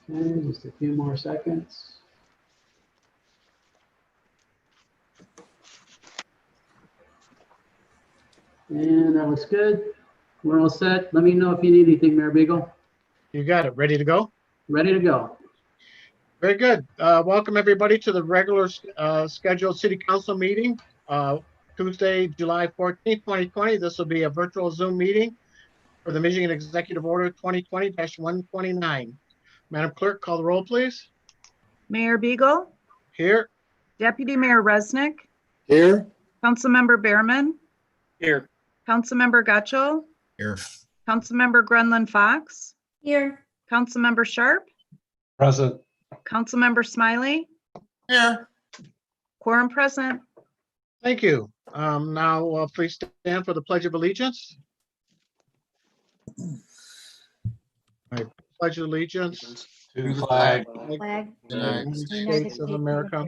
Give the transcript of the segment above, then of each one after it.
Okay, just a few more seconds. And that looks good. We're all set. Let me know if you need anything, Mayor Beagle. You got it. Ready to go? Ready to go. Very good. Welcome everybody to the regular scheduled city council meeting, Tuesday, July 14th, 2020. This will be a virtual Zoom meeting for the Michigan Executive Order 2020-129. Madam Clerk, call the roll, please. Mayor Beagle, Here. Deputy Mayor Resnick, Here. Councilmember Behrman, Here. Councilmember Gutschall, Here. Councilmember Grenlund Fox, Here. Councilmember Sharp, Present. Councilmember Smiley, Here. quorum present. Thank you. Now, please stand for the Pledge of Allegiance. I pledge allegiance To the flag. Flag. of the United States of America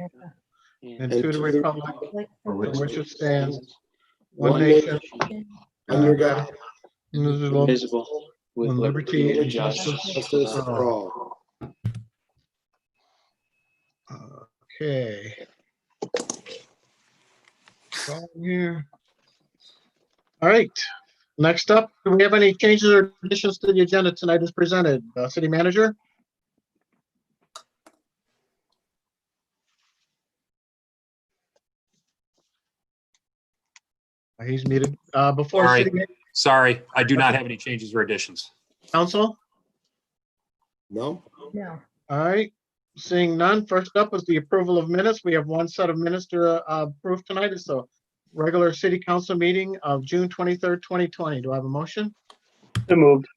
and to the republic for which it stands, one nation, Under God. indivisible, Indivisible, with liberty and justice For all. Okay. Go here. All right. Next up, do we have any changes or additions to the agenda tonight as presented? City Manager? He's muted. Before Sorry. City Sorry, I do not have any changes or additions. Council? No? No. All right. Seeing none, first up is the approval of minutes. We have one set of minutes to approve tonight. It's a regular city council meeting of June 23rd, 2020. Do I have a motion? So moved.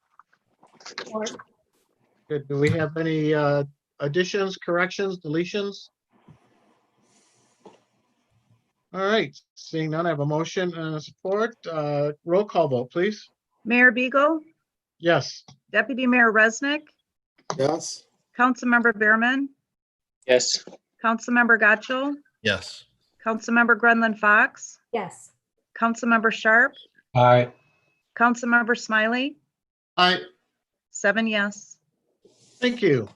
Good. Do we have any additions, corrections, deletions? All right, seeing none, I have a motion and a support. Roll call vote, please. Mayor Beagle, Yes. Deputy Mayor Resnick, Yes? Councilmember Behrman, Yes. Councilmember Gutschall, Yes. Councilmember Grenlund Fox, Yes. Councilmember Sharp, Aye. Councilmember Smiley, Aye. 7 yes. Thank you.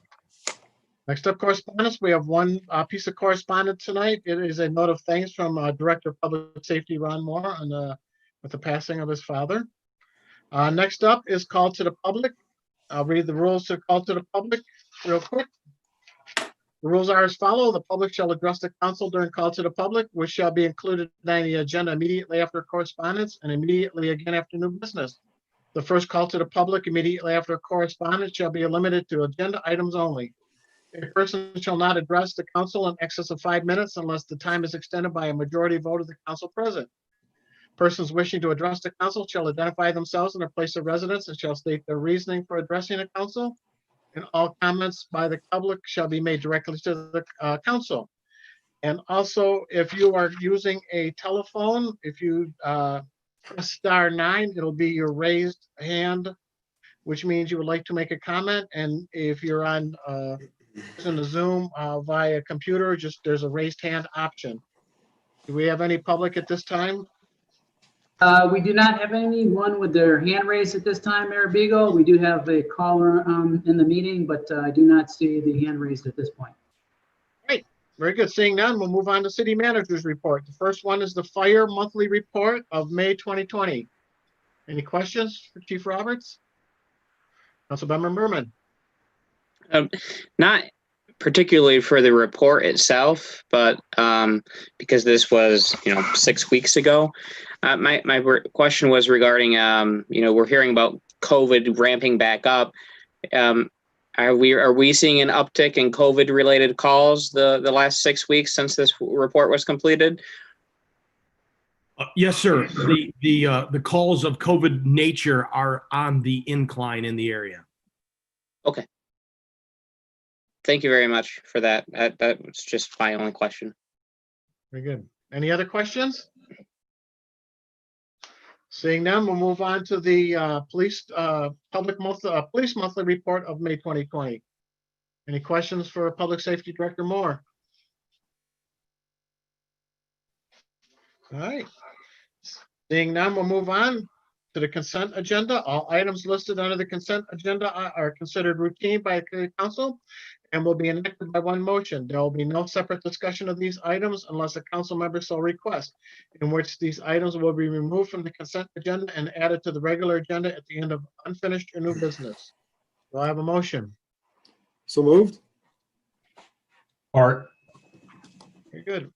Next up, correspondence. We have one piece of correspondence tonight. It is a note of thanks from Director of Public Safety Ron Moore on with the passing of his father. Next up is call to the public. I'll read the rules to call to the public real quick. The rules are as follow. The public shall address the council during call to the public, which shall be included in the agenda immediately after correspondence and immediately again after new business. The first call to the public immediately after correspondence shall be limited to agenda items only. A person shall not address the council in excess of 5 minutes unless the time is extended by a majority vote of the council present. Persons wishing to address the council shall identify themselves and their place of residence and shall state their reasoning for addressing the council. And all comments by the public shall be made directly to the council. And also, if you are using a telephone, if you press *9, it'll be your raised hand, which means you would like to make a comment. And if you're on using the Zoom via computer, just there's a raised hand option. Do we have any public at this time? We do not have anyone with their hand raised at this time, Mayor Beagle. We do have a caller in the meeting, but I do not see the hand raised at this point. Great, very good. Seeing none, we'll move on to city manager's report. The first one is the fire monthly report of May 2020. Any questions for Chief Roberts? Councilmember Berman? Not particularly for the report itself, but because this was 6 weeks ago. My question was regarding we're hearing about COVID ramping back up. Are we seeing an uptick in COVID related calls the last 6 weeks since this report was completed? Yes, sir. The calls of COVID nature are on the incline in the area. Okay. Thank you very much for that. That was just my only question. Very good. Any other questions? Seeing none, we'll move on to the police monthly report of May 2020. Any questions for Public Safety Director Moore? All right. Seeing none, we'll move on. to the consent agenda. All items listed under the consent agenda are considered routine by the council and will be enacted by one motion. There will be no separate discussion of these items unless a council member so requests, in which these items will be removed from the consent agenda and added to the regular agenda at the end of unfinished or new business. Do I have a motion? So moved. Art. Very good.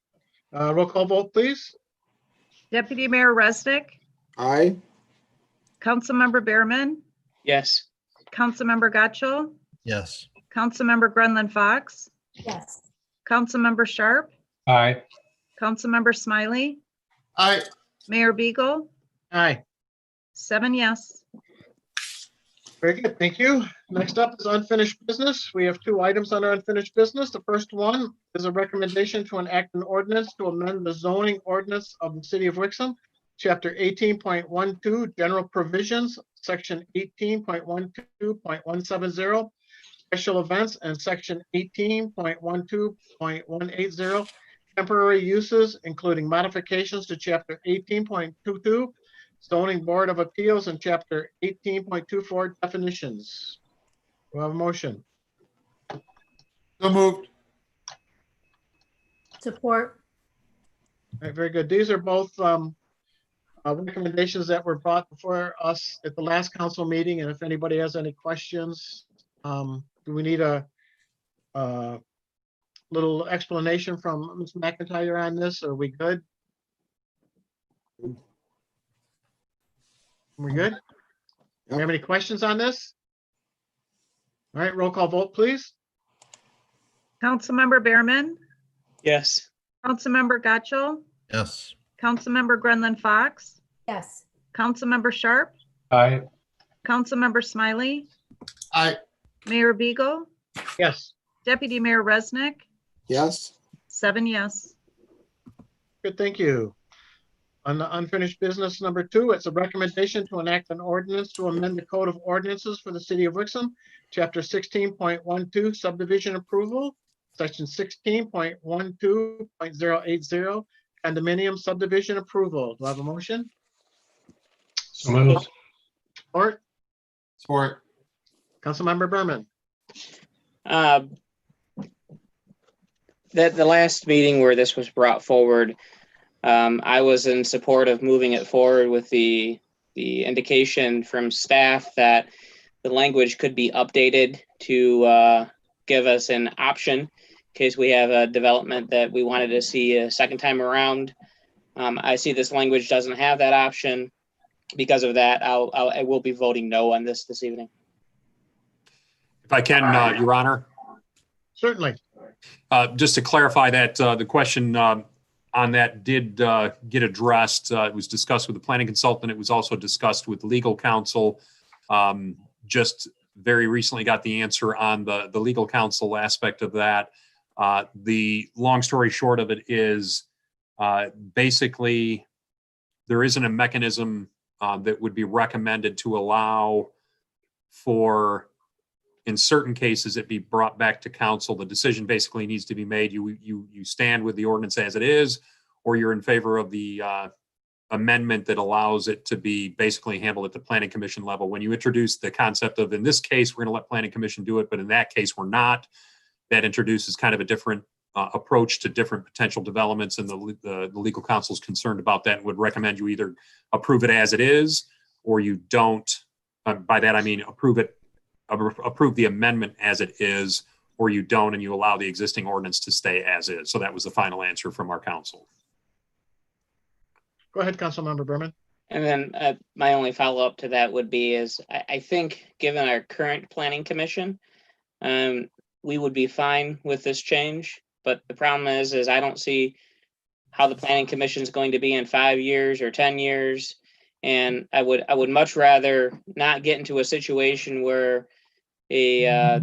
Roll call vote, please. Deputy Mayor Resnick, Aye. Councilmember Behrman, Yes. Councilmember Gotchall, Yes. Councilmember Grenlund Fox, yes, Councilmember Sharp, Aye. Councilmember Smiley, Aye. Mayor Beagle, Aye. 7 yes. Very good, thank you. Next up is unfinished business. We have two items on our unfinished business. The first one is a recommendation to enact an ordinance to amend the zoning ordinance of the city of Wixom, chapter 18.12, general provisions, section 18.12.170, special events, and section 18.12.180, temporary uses, including modifications to chapter 18.22, zoning board of appeals, and chapter 18.24, definitions. Do I have a motion? So moved. support, All right, very good. These are both recommendations that were brought before us at the last council meeting, and if anybody has any questions, do we need a little explanation from Ms. McIntyre on this? Are we good? We good? Do you have any questions on this? All right, roll call vote, please. Councilmember Behrman, Yes. Councilmember Gotchall, Yes. Councilmember Grenlund Fox, yes, Councilmember Sharp, Aye. Councilmember Smiley, Aye. Mayor Beagle, Yes, Deputy Mayor Resnick, Yes. 7 yes. good, thank you. On the unfinished business number 2, it's a recommendation to enact an ordinance to amend the code of ordinances for the city of Wixom, chapter 16.12, subdivision approval, section 16.12.080, condominium subdivision approval. Do I have a motion? So moved. Support? Support. Councilmember Berman. The last meeting where this was brought forward, I was in support of moving it forward with the indication from staff that the language could be updated to give us an option in case we have a development that we wanted to see a second time around. I see this language doesn't have that option. Because of that, I will be voting no on this evening. If I can, Your Honor, Certainly. just to clarify that the question on that did get addressed. It was discussed with the planning consultant. It was also discussed with legal counsel. Just very recently got the answer on the legal counsel aspect of that. The long story short of it is basically there isn't a mechanism that would be recommended to allow for, in certain cases, it be brought back to council. The decision basically needs to be made. You stand with the ordinance as it is, or you're in favor of the amendment that allows it to be basically handled at the planning commission level. When you introduce the concept of, in this case, we're going to let planning commission do it, but in that case, we're not, that introduces kind of a different approach to different potential developments, and the legal counsel is concerned about that and would recommend you either approve it as it is, or you don't. By that I mean approve the amendment as it is, or you don't, and you allow the existing ordinance to stay as is. So that was the final answer from our counsel. Go ahead, Councilmember Berman. And then my only follow-up to that would be is I think given our current planning commission, we would be fine with this change. But the problem is I don't see how the planning commission is going to be in 5 years or 10 years. And I would much rather not get into a situation where a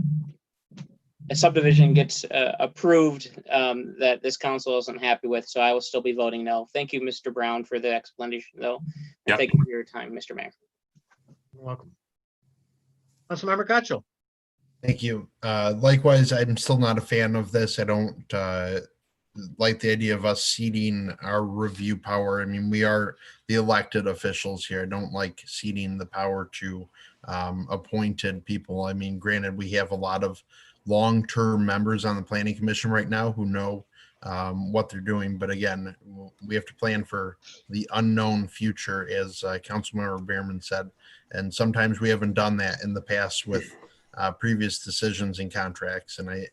subdivision gets approved that this council isn't happy with. So I will still be voting no. Thank you, Mr. Brown, for the explanation, though. Yep. Thank you for your time, Mr. Mayor. You're welcome. Councilmember Gotchall. Thank you. Likewise, I'm still not a fan of this. I don't like the idea of us ceding our review power. I mean, we are the elected officials here. I don't like ceding the power to appointed people. I mean, granted, we have a lot of long-term members on the planning commission right now who know what they're doing. But again, we have to plan for the unknown future, as Councilmember Behrman said. And sometimes we haven't done that in the past with previous decisions and contracts. And I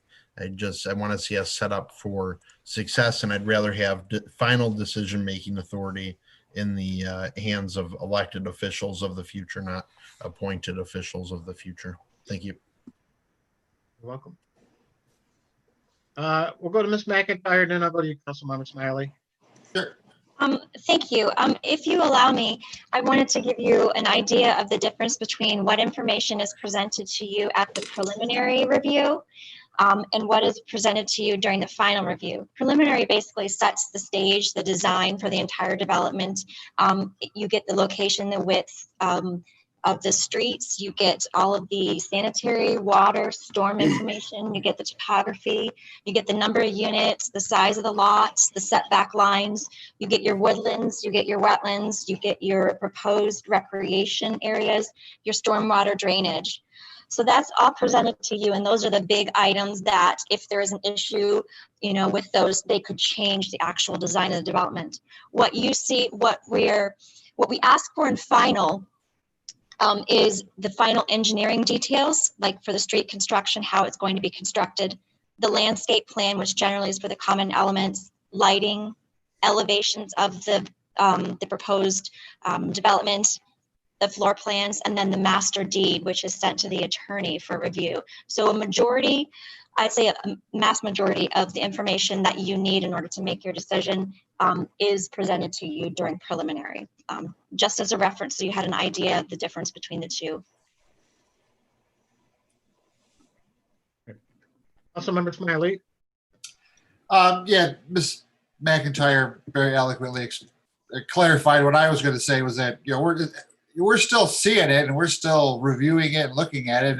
want to see us set up for success. And I'd rather have final decision-making authority in the hands of elected officials of the future, not appointed officials of the future. Thank you. You're welcome. We'll go to Ms. McIntyre, then I'll go to you, Councilmember Smiley. Sure. Thank you. If you allow me, I wanted to give you an idea of the difference between what information is presented to you at the preliminary review and what is presented to you during the final review. Preliminary basically sets the stage, the design for the entire development. You get the location, the width of the streets, you get all of the sanitary, water, storm information, you get the topography, you get the number of units, the size of the lots, the setback lines, you get your woodlands, you get your wetlands, you get your proposed recreation areas, your stormwater drainage. So that's all presented to you, and those are the big items that if there is an issue, with those, they could change the actual design of the development. What you see, what we ask for in final is the final engineering details, like for the street construction, how it's going to be constructed, the landscape plan, which generally is for the common elements, lighting, elevations of the proposed development, the floor plans, and then the master deed, which is sent to the attorney for review. So a majority, I'd say a mass majority of the information that you need in order to make your decision is presented to you during preliminary. Just as a reference, so you had an idea of the difference between the two. Councilmember Smiley. Yeah, Ms. McIntyre very eloquently clarified what I was going to say, was that, we're still seeing it and we're still reviewing it and looking at it.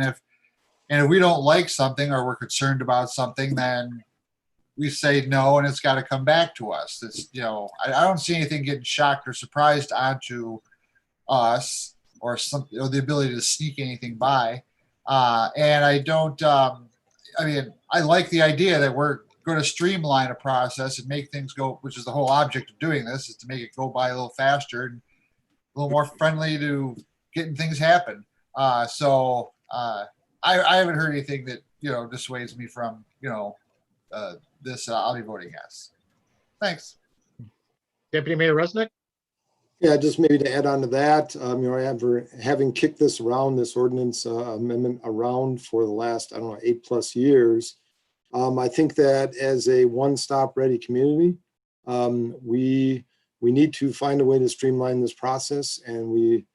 And if we don't like something or we're concerned about something, then we say no, and it's got to come back to us. It's, I don't see anything getting shocked or surprised onto us, or the ability to sneak anything by. And I don't, I like the idea that we're going to streamline a process and make things go, which is the whole object of doing this, is to make it go by a little faster and a little more friendly to getting things happen. I haven't heard anything that, dissuades me from, this. I'll be voting yes. Thanks. Deputy Mayor Resnick. Yeah, just maybe to add on to that, having kicked this ordinance amendment around for the last, 8+ years, I think that as a one-stop ready community, we need to find a way to streamline this process. And we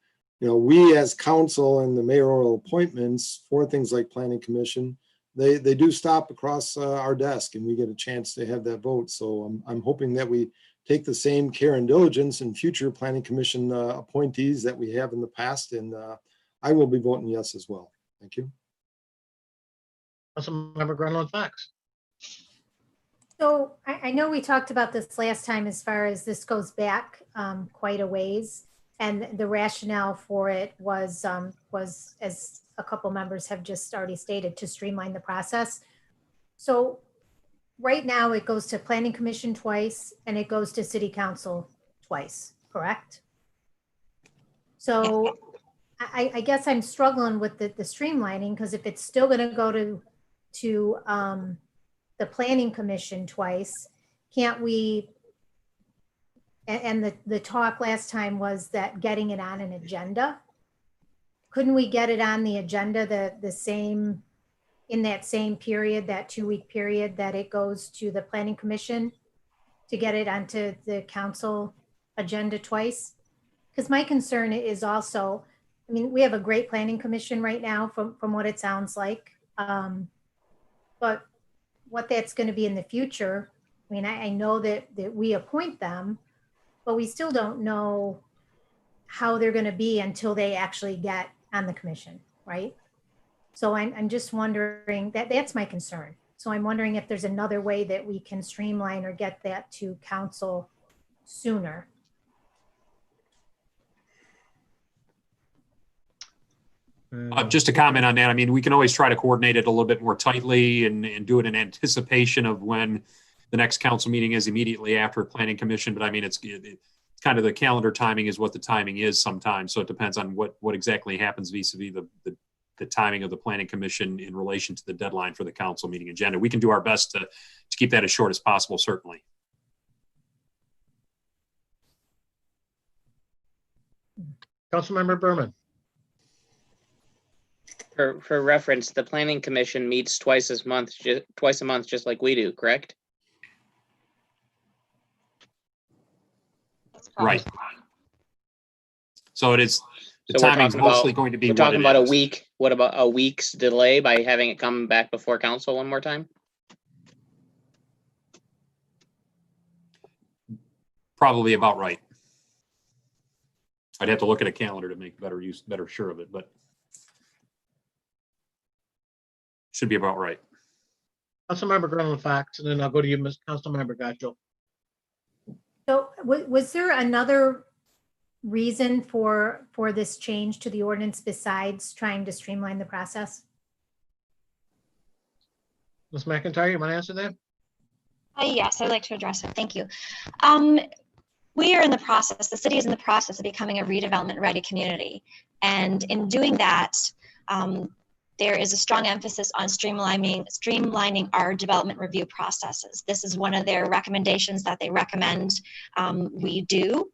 as council and the mayoral appointments for things like planning commission, they do stop across our desk and we get a chance to have that vote. So I'm hoping that we take the same care and diligence in future planning commission appointees that we have in the past. And I will be voting yes as well. Thank you. Councilmember Grenland Fox. So I know we talked about this last time as far as this goes back quite a ways. And the rationale for it was as a couple members have just already stated, to streamline the process. So right now it goes to planning commission twice and it goes to city council twice, correct? So I guess I'm struggling with the streamlining, because if it's still going to go to the planning commission twice, can't we? And the talk last time was that getting it on an agenda. Couldn't we get it on the agenda the same, in that same period, that 2-week period that it goes to the planning commission, to get it onto the council agenda twice? Because my concern is also, we have a great planning commission right now from what it sounds like. But what that's going to be in the future, I know that we appoint them, but we still don't know how they're going to be until they actually get on the commission, right? So I'm just wondering, that's my concern. So I'm wondering if there's another way that we can streamline or get that to council sooner. Just to comment on that, I mean, we can always try to coordinate it a little bit more tightly and do it in anticipation of when the next council meeting is immediately after planning commission. But I mean, it's kind of the calendar timing is what the timing is sometimes. So it depends on what exactly happens vis-a-vis the timing of the planning commission in relation to the deadline for the council meeting agenda. We can do our best to keep that as short as possible, certainly. Councilmember Berman. For reference, the planning commission meets twice a month, just like we do, correct? Right. So it is, the So we're timing's talking mostly about- going to be We're what talking it about a is. week. What about a week's delay by having it come back before council one more time? Probably about right. I'd have to look at a calendar to make better sure of it, but should be about right. Councilmember Garland Fox, and then I'll go to you, Ms. Councilmember Gotchel. So was there another reason for this change to the ordinance besides trying to streamline the process? Ms. McIntyre, you want to answer that? Yes, I'd like to address it. Thank you. We are in the process, the city is in the process of becoming a redevelopment ready community. And in doing that, there is a strong emphasis on streamlining our development review processes. This is one of their recommendations that they recommend we do.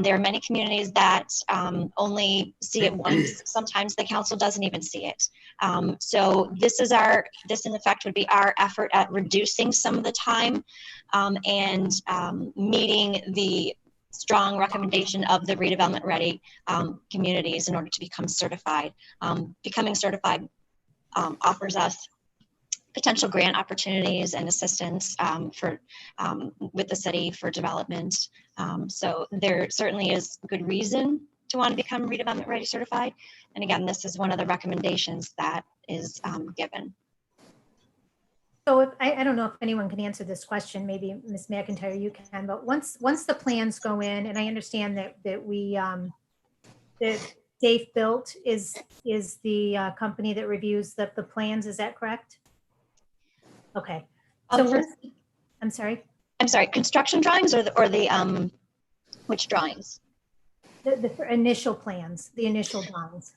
There are many communities that only see it once. Sometimes the council doesn't even see it. So this in effect would be our effort at reducing some of the time and meeting the strong recommendation of the redevelopment ready communities in order to become certified. Becoming certified offers us potential grant opportunities and assistance with the city for development. So there certainly is good reason to want to become redevelopment ready certified. And again, this is one of the recommendations that is given. So if, I don't know if anyone can answer this question, maybe Ms. McIntyre, you can, but once the plans go in, and I understand that we, that Safe Built is the company that reviews the plans, is that correct? Okay. So I'm sorry? I'm sorry, construction drawings or the which drawings? The initial plans, the initial drawings.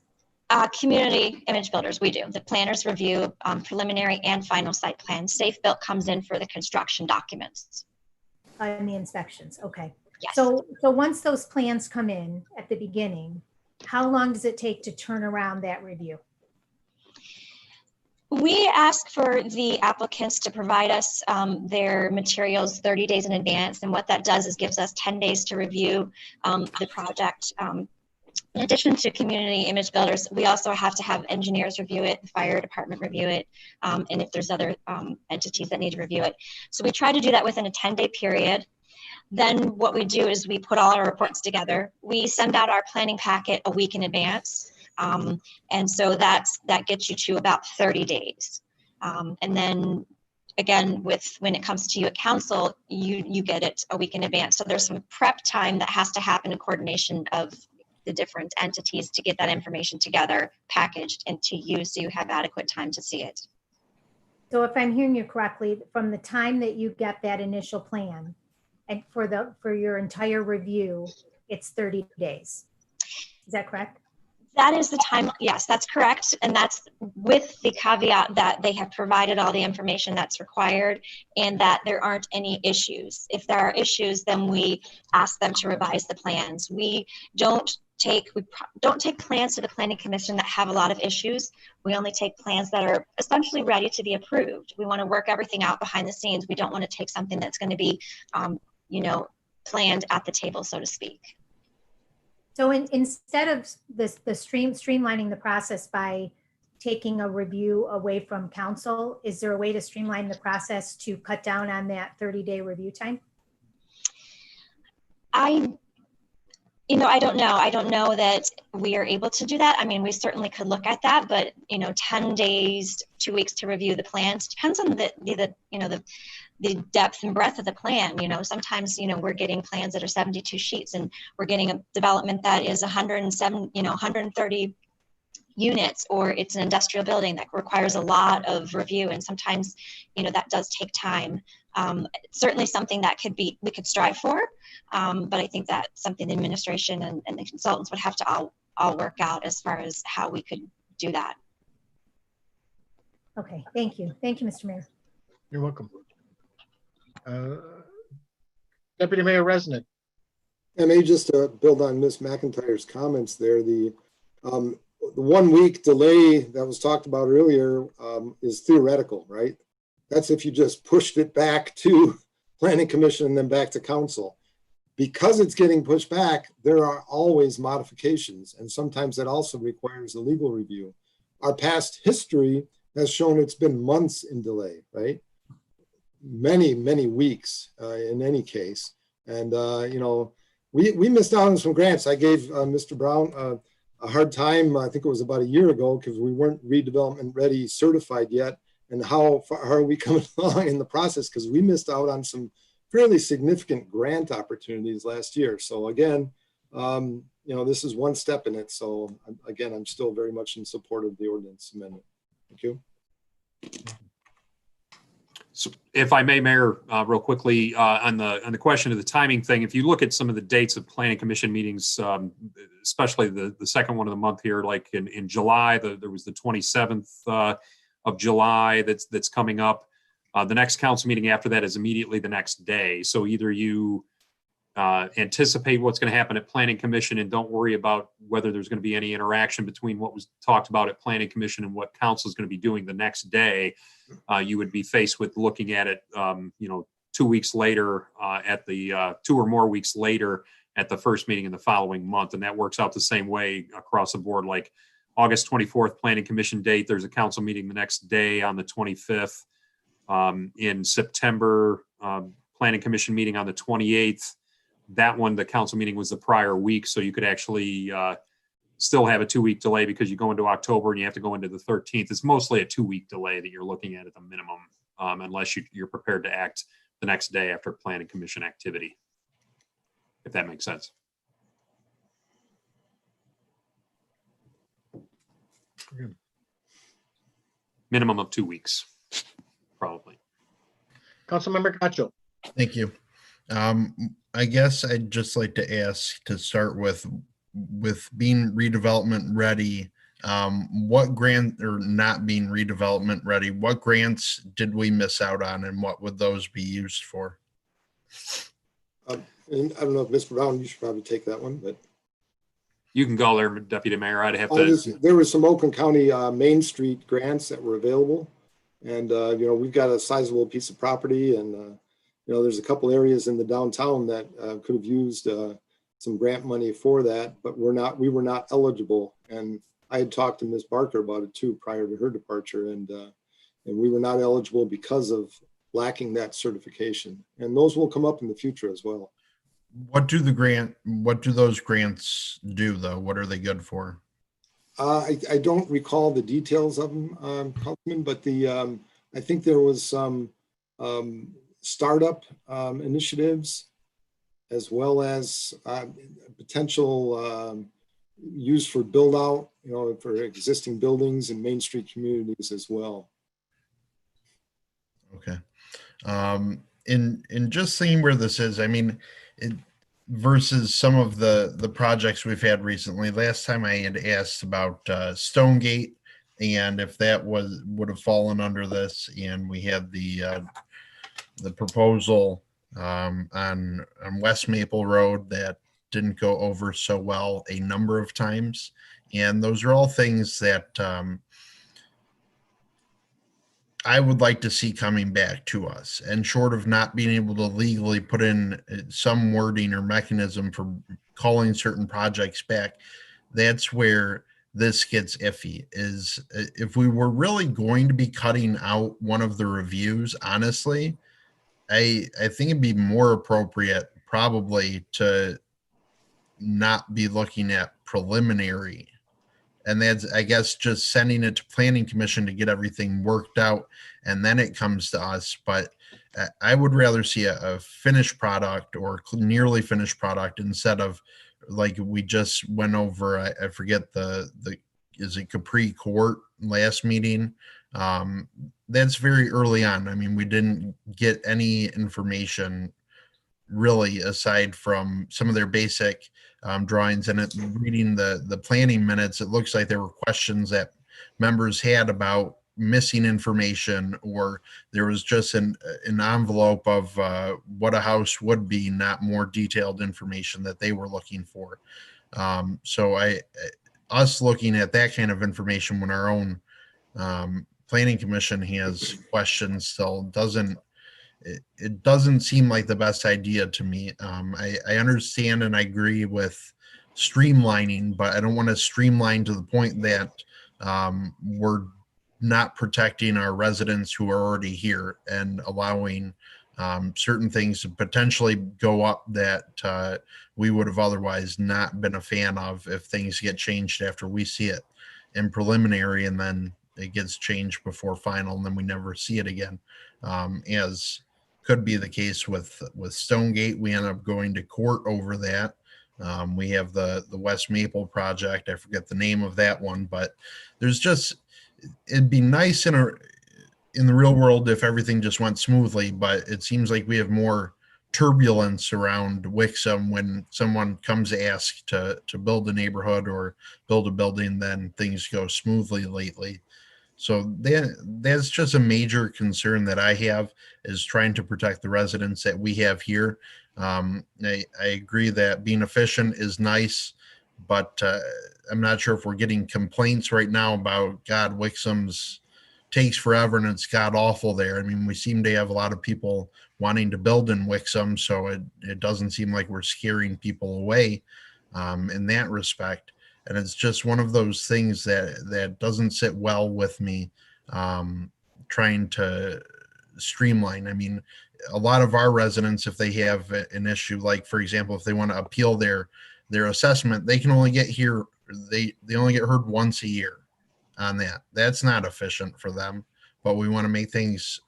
Community image builders, we do. The planners review preliminary and final site plans. Safe Built comes in for the construction documents. And the inspections, okay. Yes. So once those plans come in at the beginning, how long does it take to turn around that review? We ask for the applicants to provide us their materials 30 days in advance. And what that does is gives us 10 days to review the project. In addition to community image builders, we also have to have engineers review it, the fire department review it, and if there's other entities that need to review it. So we try to do that within a 10-day period. Then what we do is we put all our reports together. We send out our planning packet a week in advance. And so that gets you to about 30 days. And then again, when it comes to you at council, you get it a week in advance. So there's some prep time that has to happen in coordination of the different entities to get that information together, packaged, and to you so you have adequate time to see it. So if I'm hearing you correctly, from the time that you get that initial plan and for your entire review, it's 30 days. Is that correct? That is the time. Yes, that's correct. And that's with the caveat that they have provided all the information that's required and that there aren't any issues. If there are issues, then we ask them to revise the plans. We don't take plans to the planning commission that have a lot of issues. We only take plans that are essentially ready to be approved. We want to work everything out behind the scenes. We don't want to take something that's going to be, planned at the table, so to speak. So instead of streamlining the process by taking a review away from council, is there a way to streamline the process to cut down on that 30-day review time? I don't know. I don't know that we are able to do that. I mean, we certainly could look at that, but 10 days 2 weeks to review the plans. Depends on the depth and breadth of the plan. Sometimes, we're getting plans that are 72 sheets, and we're getting a development that is 107, 130 units, or it's an industrial building that requires a lot of review. And sometimes, that does take time. It's certainly something that we could strive for. But I think that's something the administration and the consultants would have to all work out as far as how we could do that. Okay, thank you. Thank you, Mr. Mayor. You're welcome. Deputy Mayor Resnick. And maybe just to build on Ms. McIntyre's comments there, the 1 week delay that was talked about earlier is theoretical, right? That's if you just pushed it back to Planning Commission and then back to council. Because it's getting pushed back, there are always modifications, and sometimes that also requires a legal review. Our past history has shown it's been months in delay, right? Many, many weeks in any case. And, we missed out on some grants. I gave Mr. Brown a hard time, I think it was about a year ago, because we weren't redevelopment ready certified yet. And how far are we coming along in the process? Because we missed out on some fairly significant grant opportunities last year. So again, this is one step in it. So again, I'm still very much in support of the ordinance amendment. Thank you. So if I may, Mayor, real quickly on the question of the timing thing, if you look at some of the dates of Planning Commission meetings, especially the second one of the month here, like in July, there was the 27th of July that's coming up. The next council meeting after that is immediately the next day. So either you anticipate what's going to happen at Planning Commission and don't worry about whether there's going to be any interaction between what was talked about at Planning Commission and what council is going to be doing the next day. You would be faced with looking at it, 2 weeks later at the 2 or more weeks later at the first meeting in the following month. And that works out the same way across the board. Like August 24th, Planning Commission date, there's a council meeting the next day on the 25th. In September, Planning Commission meeting on the 28th. That one, the council meeting was the prior week. So you could actually still have a 2-week delay because you go into October and you have to go into the 13th. It's mostly a 2-week delay that you're looking at the minimum, unless you're prepared to act the next day after Planning Commission activity, if that makes sense. Minimum of 2 weeks, probably. Councilmember Cacho. Thank you. I guess I'd just like to ask to start with being redevelopment ready, what grant or not being redevelopment ready, what grants did we miss out on and what would those be used for? And I don't know if Mr. Brown, you should probably take that one, but. You can go there, Deputy Mayor. I'd have to. There was some Oakland County Main Street grants that were available. And, we've got a sizable piece of property and, there's a couple areas in the downtown that could have used some grant money for that, but we were not eligible. And I had talked to Ms. Barker about it too prior to her departure, and we were not eligible because of lacking that certification. And those will come up in the future as well. What do those grants do though? What are they good for? I don't recall the details of them, Councilman, but I think there was some startup initiatives as well as potential use for build out, for existing buildings and Main Street communities as well. Okay. In just seeing where this is, versus some of the projects we've had recently. Last time I had asked about Stonegate and if that would have fallen under this, and we had the proposal on West Maple Road that didn't go over so well a number of times, and those are all things that I would like to see coming back to us. And short of not being able to legally put in some wording or mechanism for calling certain projects back, that's where this gets iffy. Is if we were really going to be cutting out one of the reviews, honestly, I think it'd be more appropriate probably to not be looking at preliminary And that's, I guess, just sending it to planning commission to get everything worked out, and then it comes to us. But I would rather see a finished product or nearly finished product instead of like we just went over. I forget the is it Capri Court last meeting? That's very early on. I mean, we didn't get any information really aside from some of their basic drawings, and reading the planning minutes, it looks like there were questions that members had about missing information, or there was just an envelope of what a house would be, not more detailed information that they were looking for. So us looking at that kind of information when our own planning commission has questions still it doesn't seem like the best idea to me. I understand and I agree with streamlining, but I don't want to streamline to the point that we're not protecting our residents who are already here and allowing certain things to potentially go up that we would have otherwise not been a fan of if things get changed after we see it in preliminary and then it gets changed before final and then we never see it again. As could be the case with Stonegate. We end up going to court over that. We have the West Maple project. I forget the name of that one, but there's just, it'd be nice in the real world if everything just went smoothly, but it seems like we have more turbulence around Wixom when someone comes to ask to build a neighborhood or build a building, then things go smoothly lately. So that's just a major concern that I have, is trying to protect the residents that we have here. I agree that being efficient is nice, but I'm not sure if we're getting complaints right now about, God, Wixom's takes forever and it's god awful there. I mean, we seem to have a lot of people wanting to build in Wixom, so it doesn't seem like we're scaring people away in that respect. And it's just one of those things that doesn't sit well with me, trying to streamline. I mean, a lot of our residents, if they have an issue, like for example, if they want to appeal their assessment, they can only get here, they only get heard once a year on that. That's not efficient for them, but we want to make things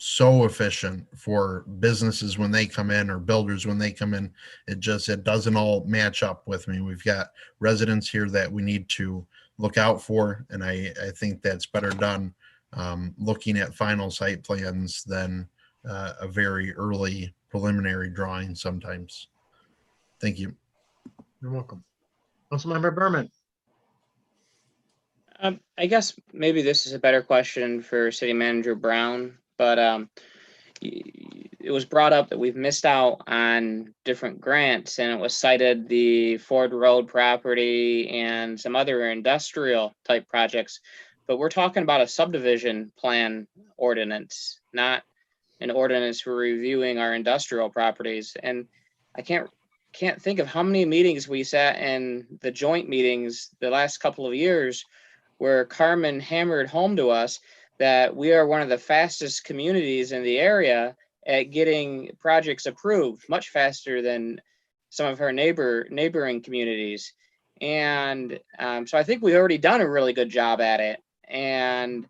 so efficient for businesses when they come in or builders when they come in. It doesn't all match up with me. We've got residents here that we need to look out for, and I think that's better done looking at final site plans than a very early preliminary drawing sometimes. Thank you. You're welcome. Councilmember Berman. I guess maybe this is a better question for City Manager Brown, but it was brought up that we've missed out on different grants, and it was cited the Ford Road property and some other industrial type projects. But we're talking about a subdivision plan ordinance, not an ordinance for reviewing our industrial properties. And I can't think of how many meetings we sat in, the joint meetings the last couple of years, where Carmen hammered home to us that we are one of the fastest communities in the area at getting projects approved, much faster than some of her neighboring communities. And so I think we've already done a really good job at it. And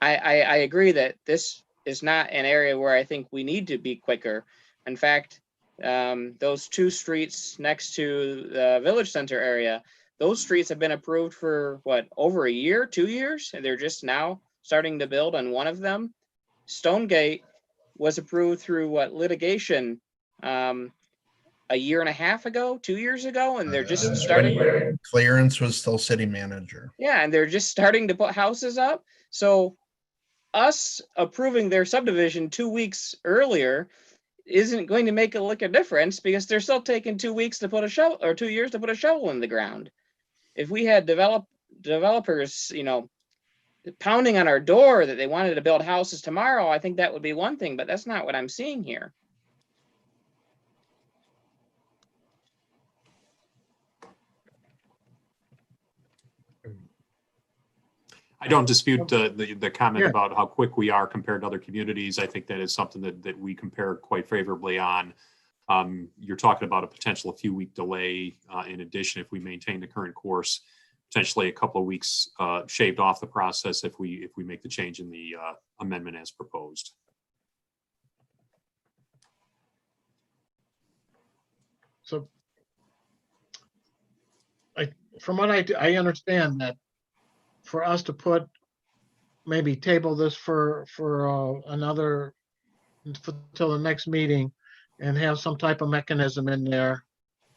I agree that this is not an area where I think we need to be quicker. In fact, those two streets next to the Village Center area, those streets have been approved for what, over a year, 2 years, and they're just now starting to build on one of them. Stonegate was approved through what, litigation a year and a half ago, 2 years ago, and they're just starting. Clarence was still city manager. Yeah, and they're just starting to put houses up. So us approving their subdivision 2 weeks earlier isn't going to make a lick of difference, because they're still taking 2 weeks to put a shovel, or 2 years to put a shovel in the ground. If we had developers, pounding on our door that they wanted to build houses tomorrow, I think that would be one thing, but that's not what I'm seeing here. I don't dispute the comment Yeah. about how quick we are compared to other communities. I think that is something that we compare quite favorably on. You're talking about a potential few week delay. In addition, if we maintain the current course, potentially a couple of weeks shaved off the process if we make the change in the amendment as proposed. So from what I understand that for us to put, maybe table this for another, till the next meeting and have some type of mechanism in there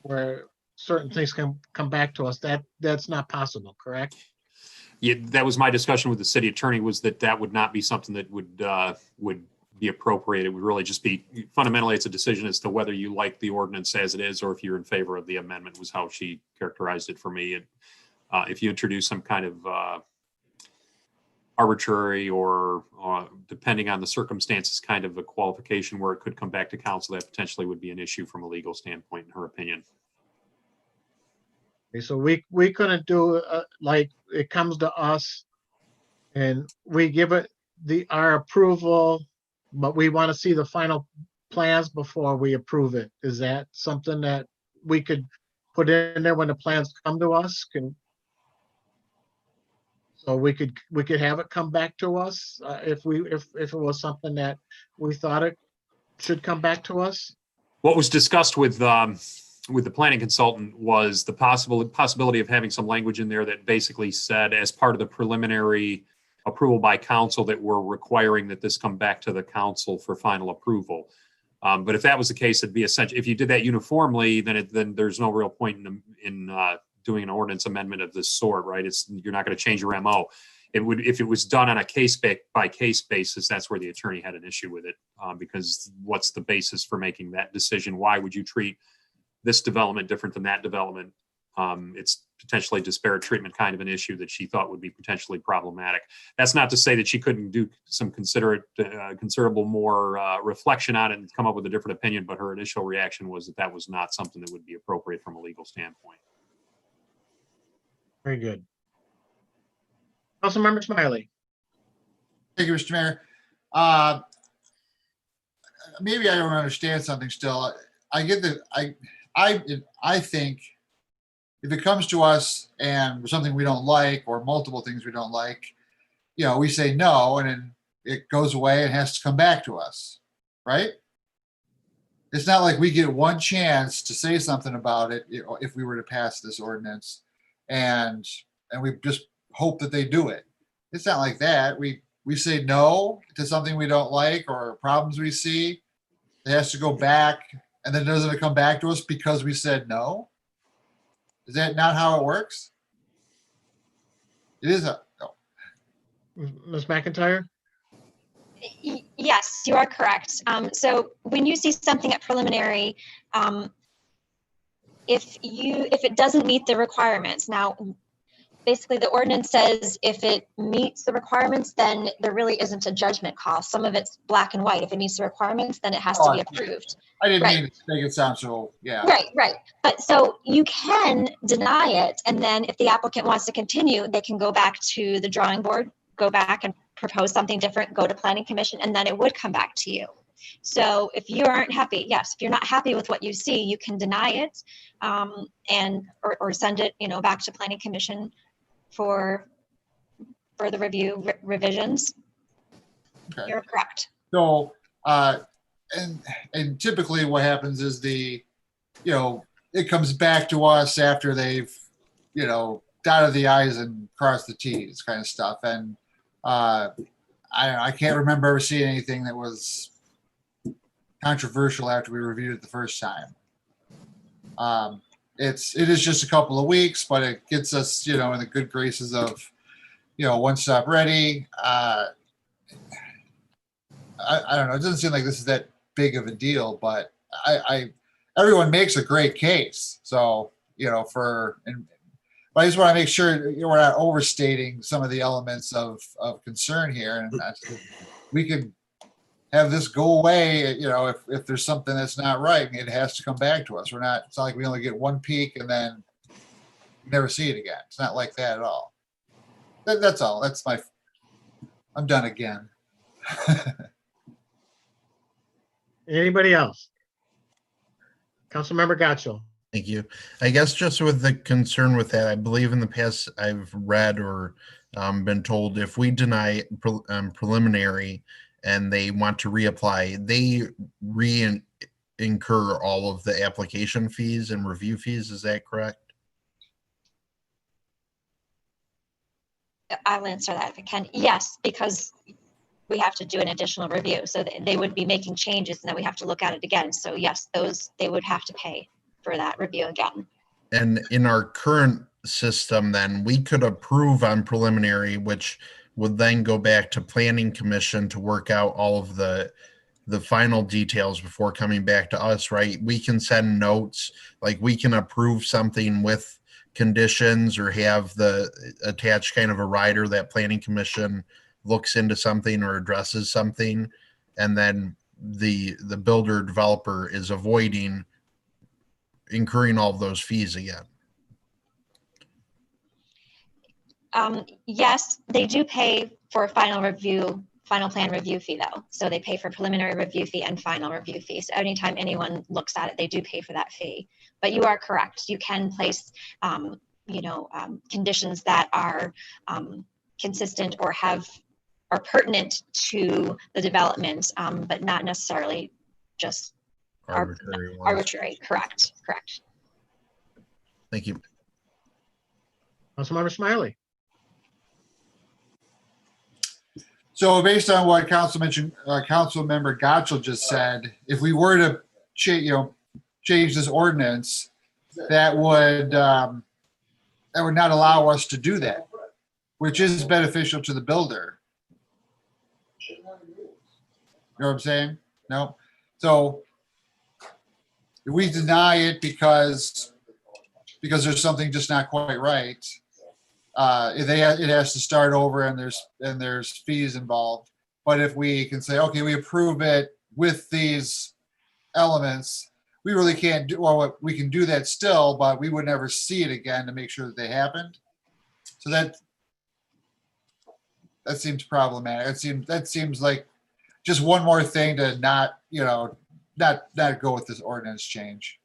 where certain things can come back to us, that's not possible, correct? Yeah, that was my discussion with the city attorney, was that would not be something that would be appropriate. It would really just be, fundamentally, it's a decision as to whether you like the ordinance as it is, or if you're in favor of the amendment, was how she characterized it for me. And if you introduce some kind of arbitrary or depending on the circumstances, kind of a qualification where it could come back to council, that potentially would be an issue from a legal standpoint, in her opinion. Okay, so we couldn't do like it comes to us and we give it our approval, but we want to see the final plans before we approve it. Is that something that we could put in there when the plans come to us? So we could have it come back to us if it was something that we thought it should come back to us? What was discussed with the planning consultant was the possibility of having some language in there that basically said, as part of the preliminary approval by council, that we're requiring that this come back to the council for final approval. But if that was the case, it'd be essential. If you did that uniformly, then there's no real point in doing an ordinance amendment of this sort, right? You're not going to change your MO. If it was done on a case by case basis, that's where the attorney had an issue with it, because what's the basis for making that decision? Why would you treat this development different than that development? It's potentially disparate treatment kind of an issue that she thought would be potentially problematic. That's not to say that she couldn't do some considerable more reflection on it and come up with a different opinion, but her initial reaction was that was not something that would be appropriate from a legal standpoint. Very good. Councilmember Smiley. Thank you, Mr. Mayor. Maybe I don't understand something still. I get that. I think if it comes to us and something we don't like, or multiple things we don't like, we say no, and then it goes away and has to come back to us, right? It's not like we get one chance to say something about it if we were to pass this ordinance, and we just hope that they do it. It's not like that. We say no to something we don't like or problems we see. It has to go back, and then doesn't it come back to us because we said no? Is that not how it works? It is no. Ms. McIntyre? Yes, you are correct. So when you see something at preliminary, if it doesn't meet the requirements, now basically the ordinance says if it meets the requirements, then there really isn't a judgment call. Some of it's black and white. If it meets the requirements, then it has to be approved. I didn't mean to make it sound so, yeah. Right. But so you can deny it, and then if the applicant wants to continue, they can go back to the drawing board, go back and propose something different, go to planning commission, and then it would come back to you. So if you aren't happy, yes, if you're not happy with what you see, you can deny it, or send it, back to planning commission for further review revisions. Okay. You're correct. So, and typically what happens is it comes back to us after they've, dotted the I's and crossed the T's kind of stuff. And I can't remember ever seeing anything that was controversial after we reviewed it the first time. It is just a couple of weeks, but it gets us, in the good graces of, One Stop Ready. I don't know. It doesn't seem like this is that big of a deal, but everyone makes a great case. So, but I just want to make sure we're not overstating some of the elements of concern here, and we can have this go away. If there's something that's not right, it has to come back to us. It's not like we only get one peek and then never see it again. It's not like that at all. That's all. I'm done again. Anybody else? Councilmember Gatchel. Thank you. I guess just with the concern with that, I believe in the past I've read or been told if we deny preliminary and they want to reapply, they incur all of the application fees and review fees. Is that correct? I'll answer that if I can. Yes, because we have to do an additional review. So they would be making changes and then we have to look at it again. So yes, they would have to pay for that review again. And in our current system, then we could approve on preliminary, which would then go back to planning commission to work out all of the final details before coming back to us, right? We can send notes, like we can approve something with conditions or have the attached kind of a rider that planning commission looks into something or addresses something. And then the builder developer is avoiding incurring all of those fees again. Yes, they do pay for a final plan review fee though. So they pay for preliminary review fee and final review fee. So anytime anyone looks at it, they do pay for that fee. But you are correct. You can place, conditions that are consistent or are pertinent to the development, but not necessarily just Arbitrary ones. arbitrary. Correct. Thank you. Councilmember Smiley. So based on what Councilmember Gatchel just said, if we were to change this ordinance, that would not allow us to do that, which is beneficial to the builder. You know what I'm saying? No. So if we deny it because there's something just not quite right, it has to start over and there's fees involved. But if we can say, okay, we approve it with these elements, we really can't do, well, we can do that still, but we would never see it again to make sure that they happened. So that seems problematic. That seems like just one more thing to not go with this ordinance change.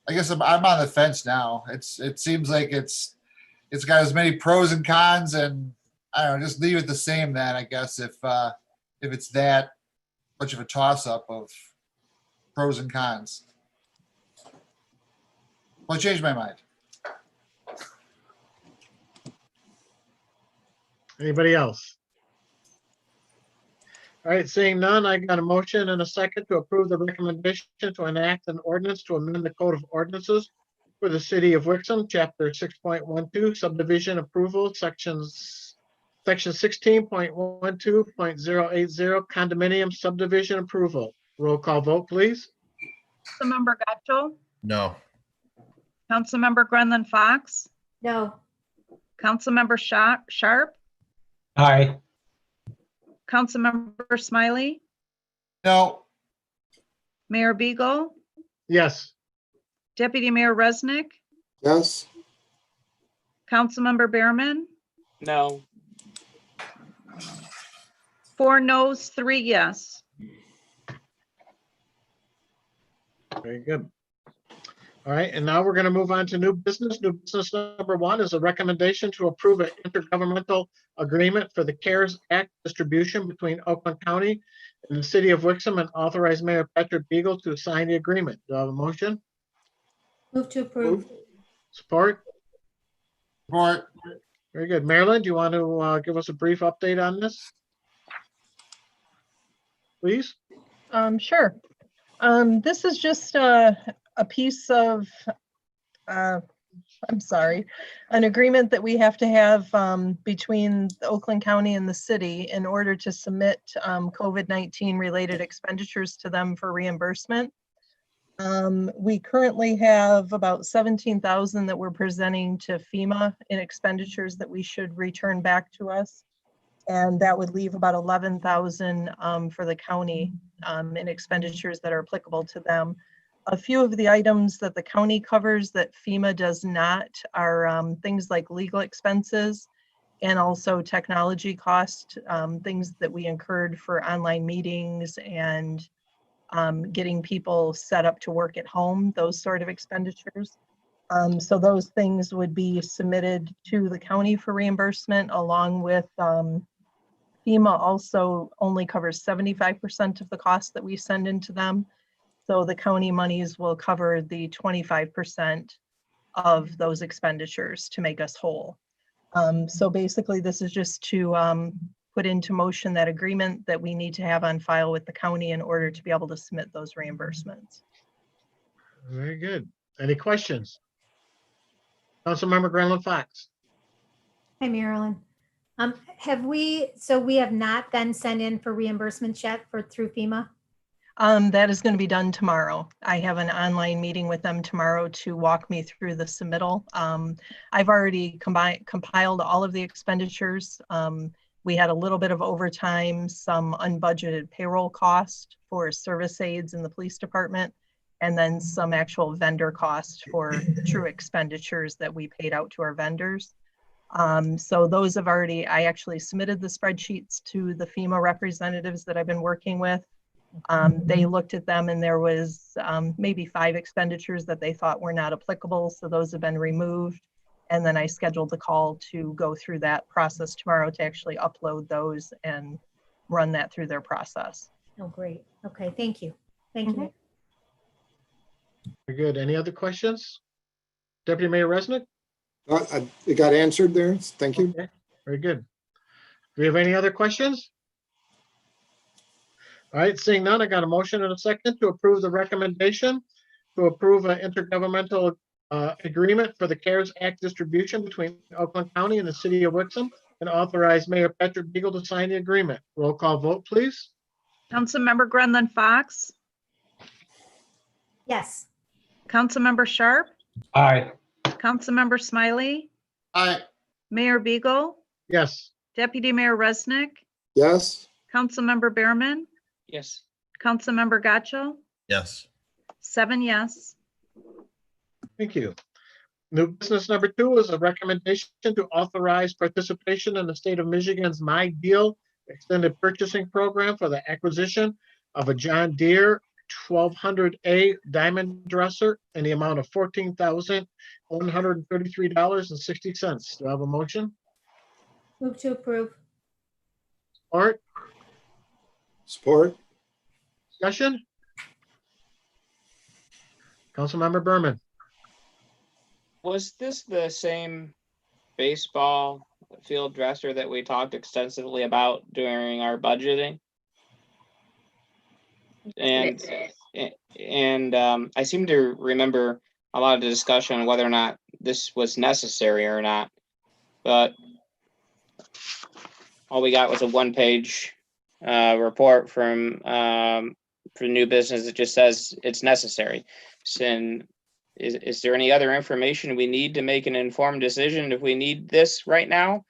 I guess I'm on the fence now. It seems like it's got as many pros and cons, and I don't know, just leave it the same then, I guess, if it's that much of a toss up of pros and cons. Well, I changed my mind. Anybody else? All right, seeing none, I got a motion and a second to approve the recommendation to enact an ordinance to amend the Code of Ordinances for the City of Wixom, Chapter 6.12, Subdivision Approval, Section 16.12.080, Condominium Subdivision Approval. Roll call vote, please. Councilmember Gatchel, No. Councilmember Grenlin Fox, No. Councilmember Sharp, Aye. Councilmember Smiley, No. Mayor Beagle, Yes. Deputy Mayor Resnick, Yes. Councilmember Behrman, No. 4 noes, 3 yes. Very good. All right, and now we're going to move on to new business. New business number 1 is a recommendation to approve an intergovernmental agreement for the CARES Act distribution between Oakland County and the City of Wixom, and authorize Mayor Patrick Beagle to sign the agreement. Do I have a motion? Move to approve. Support? Support. Very good. Marilyn, do you want to give us a brief update on this? Please? Sure. This is just a piece of, I'm sorry, an agreement that we have to have between the Oakland County and the city in order to submit COVID-19 related expenditures to them for reimbursement. We currently have about 17,000 that we're presenting to FEMA in expenditures that we should return back to us. And that would leave about 11,000 for the county in expenditures that are applicable to them. A few of the items that the county covers that FEMA does not are things like legal expenses and also technology cost, things that we incurred for online meetings and getting people set up to work at home, those sort of expenditures. So those things would be submitted to the county for reimbursement, along with FEMA also only covers 75% of the cost that we send into them. So the county monies will cover the 25% of those expenditures to make us whole. So basically, this is just to put into motion that agreement that we need to have on file with the county in order to be able to submit those reimbursements. Very good. Any questions? Councilmember Gremlin Fox. Hi, Marilyn. So we have not then sent in for reimbursements yet through FEMA? That is going to be done tomorrow. I have an online meeting with them tomorrow to walk me through the submittal. I've already compiled all of the expenditures. We had a little bit of overtime, some unbudgeted payroll cost for service aides in the police department, and then some actual vendor costs for true expenditures that we paid out to our vendors. So those have already, I actually submitted the spreadsheets to the FEMA representatives that I've been working with. They looked at them and there was maybe 5 expenditures that they thought were not applicable. So those have been removed. And then I scheduled the call to go through that process tomorrow to actually upload those and run that through their process. Oh, great. Okay, thank you. Thank you. Very good. Any other questions? Deputy Mayor Resnick? It got answered there. Thank you. Okay, very good. Do we have any other questions? All right, seeing none, I got a motion and a second to approve the recommendation to approve an intergovernmental agreement for the CARES Act distribution between Oakland County and the city of Wixom, and authorize Mayor Patrick Beagle to sign the agreement. Roll call vote, please. Councilmember Gremlin Fox, Yes. Councilmember Sharp, Aye. Councilmember Smiley, Aye. Mayor Beagle, Yes, Deputy Mayor Resnick, Yes, Councilmember Behrman, Yes. Councilmember Gotcho, Yes. 7 yes. thank you. New business number 2 is a recommendation to authorize participation in the state of Michigan's My Deal extended purchasing program for the acquisition of a John Deere 1200A diamond dresser in the amount of $14,133.60. Do I have a motion? Move to approve. Support? support. Discussion? Councilmember Berman. Was this the same baseball field dresser that we talked extensively about during our budgeting? And I seem to remember a lot of the discussion on whether or not this was necessary or not, but all we got was a 1-page report from for new business that just says it's necessary. So, is there any other information we need to make an informed decision if we need this right now?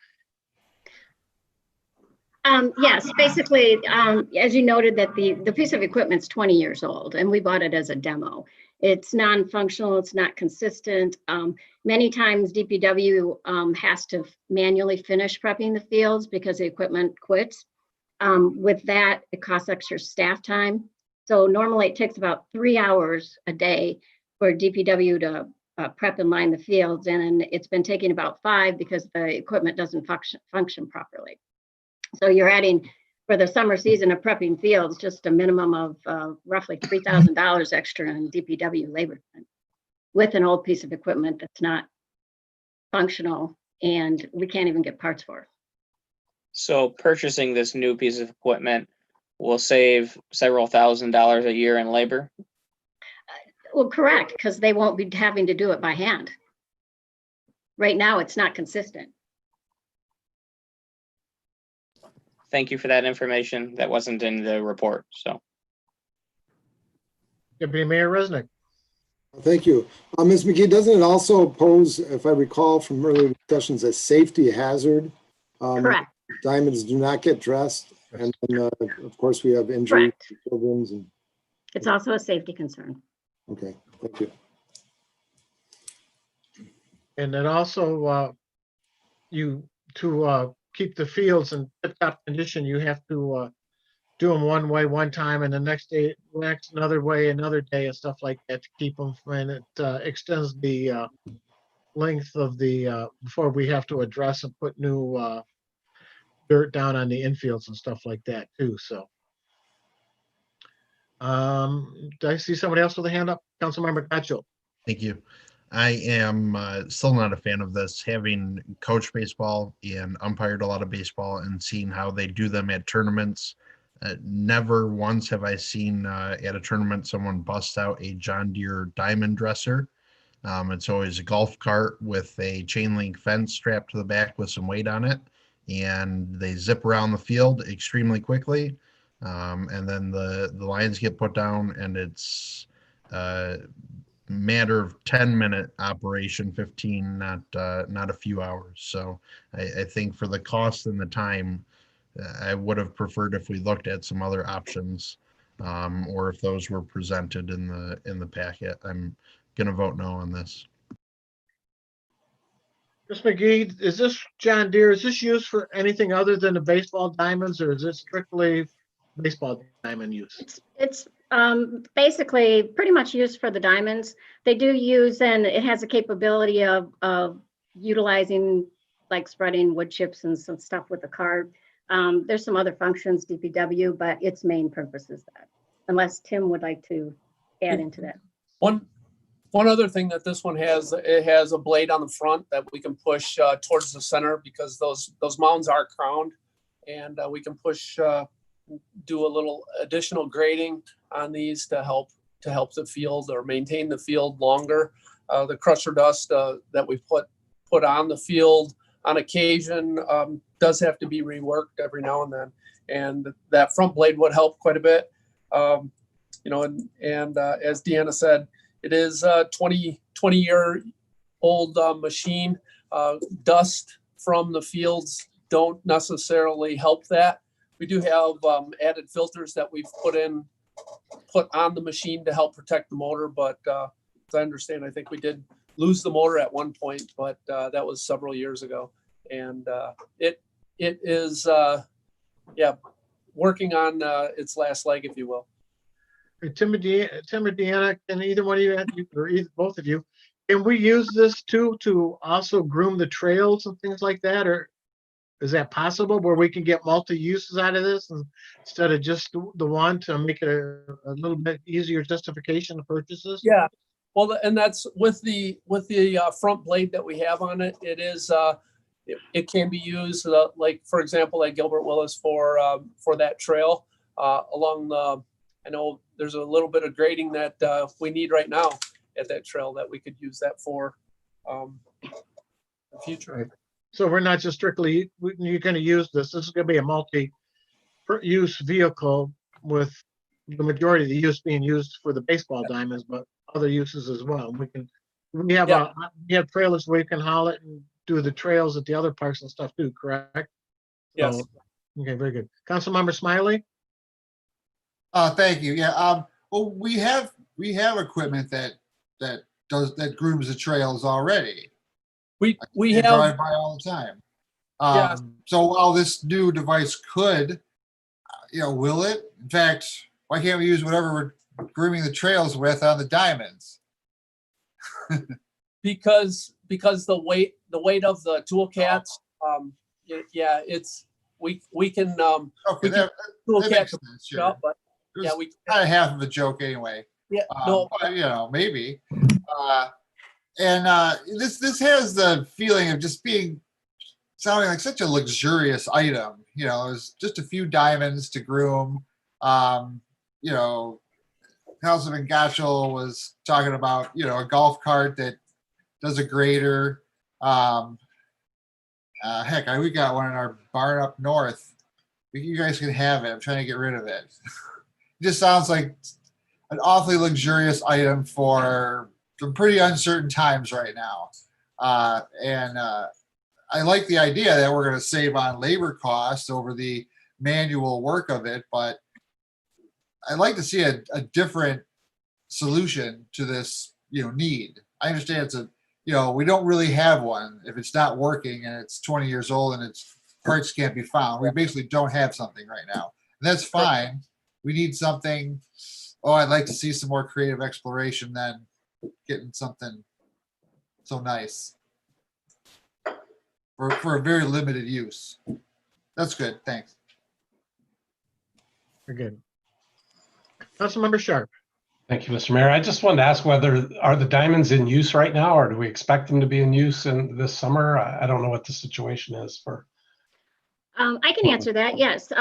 Yes, basically, as you noted, that the piece of equipment's 20 years old and we bought it as a demo. It's non-functional, it's not consistent. Many times DPW has to manually finish prepping the fields because the equipment quits. With that, it costs extra staff time. So normally it takes about 3 hours a day for DPW to prep and line the fields. And it's been taking about 5 because the equipment doesn't function properly. So you're adding, for the summer season of prepping fields, just a minimum of roughly $3,000 extra in DPW labor time with an old piece of equipment that's not functional and we can't even get parts for it. So purchasing this new piece of equipment will save several $1,000s a year in labor? Well, correct, because they won't be having to do it by hand. Right now, it's not consistent. Thank you for that information. That wasn't in the report, so. Deputy Mayor Resnick. Thank you. Ms. McGee, doesn't it also pose, if I recall from earlier discussions, a safety hazard? Correct. Diamonds do not get dressed. And then, of course, we have injuries. Children's and, It's also a safety concern. okay, thank you. And then also, you to keep the fields in tip-top condition, you have to do them one way one time and the next day, another way, another day and stuff like that to keep them, and it extends the length of the, before we have to address and put new dirt down on the infields and stuff like that too, so. Do I see somebody else with a hand up? Councilmember Gacho. Thank you. I am still not a fan of this, having coached baseball and umpired a lot of baseball and seeing how they do them at tournaments. Never once have I seen at a tournament someone bust out a John Deere diamond dresser. It's always a golf cart with a chain link fence strapped to the back with some weight on it, and they zip around the field extremely quickly. And then the lines get put down, and it's matter of 10-minute operation, 15, not a few hours. So I think for the cost and the time, I would have preferred if we looked at some other options, or if those were presented in the packet. I'm gonna vote no on this. Ms. McGee, is this John Deere, is this used for anything other than the baseball diamonds, or is this strictly baseball diamond use? It's basically pretty much used for the diamonds. They do use, and it has a capability of utilizing like spreading wood chips and some stuff with the cart. There's some other functions, DPW, but its main purpose is that, unless Tim would like to add into that. One other thing that this one has, it has a blade on the front that we can push towards the center, because those mounds are crowned, and we can push, do a little additional grading on these to help the field or maintain the field longer. The crusher dust that we put on the field on occasion does have to be reworked every now and then, and that front blade would help quite a bit. You know, and as Deanna said, it is a 20-year-old machine. Dust from the fields don't necessarily help that. We do have added filters that we've put on the machine to help protect the motor, but as I understand, I think we did lose the motor at one point, but that was several years ago. And it is, working on its last leg, if you will. Tim or Deanna, can either one of you, or both of you, can we use this too to also groom the trails and things like that? Or is that possible where we can get multi-uses out of this instead of just the one, to make it a little bit easier justification to purchases? Yeah, well, and that's with the front blade that we have on it. It is it can be used like, for example, at Gilbert Willis for that trail along the. I know there's a little bit of grading that we need right now at that trail that we could use that for the future. Right. So we're not just strictly, you're going to use this. This is going to be a multi-use vehicle with the majority of the use being used for the baseball diamonds, but other uses as well. We have trailers where you can haul it and do the trails at the other parks and stuff too, correct? Yes. So, okay, very good. Councilmember Smiley? Thank you. Yeah. Well, we have equipment that grooms the trails already. We have drive by all the time. Yes. So while this new device could, will it? In fact, why can't we use whatever we're grooming the trails with on the diamonds? because the weight of the tool cats. It's we can Okay, that makes sense, sure. but we kind of half of a joke anyway. Yeah, but, maybe. This has the feeling of just sounding like such a luxurious item. It's just a few diamonds to groom. Councilman Gotchel was talking about, a golf cart that does a grader. Heck, we got one in our barn up north. You guys can have it. I'm trying to get rid of it. It just sounds like an awfully luxurious item for some pretty uncertain times right now. I like the idea that we're going to save on labor costs over the manual work of it, but I'd like to see a different solution to this, need. I understand it's we don't really have one if it's not working and it's 20 years old and its parts can't be found. We basically don't have something right now. that's fine. We need something, oh, I'd like to see some more creative exploration than getting something so nice. For a very limited use. That's good, thanks. Very good. Councilmember Sharp. Thank you, Mr. Mayor. I just wanted to ask whether, are the diamonds in use right now, or do we expect them to be in use in this summer? I don't know what the situation is for. I can answer that, yes.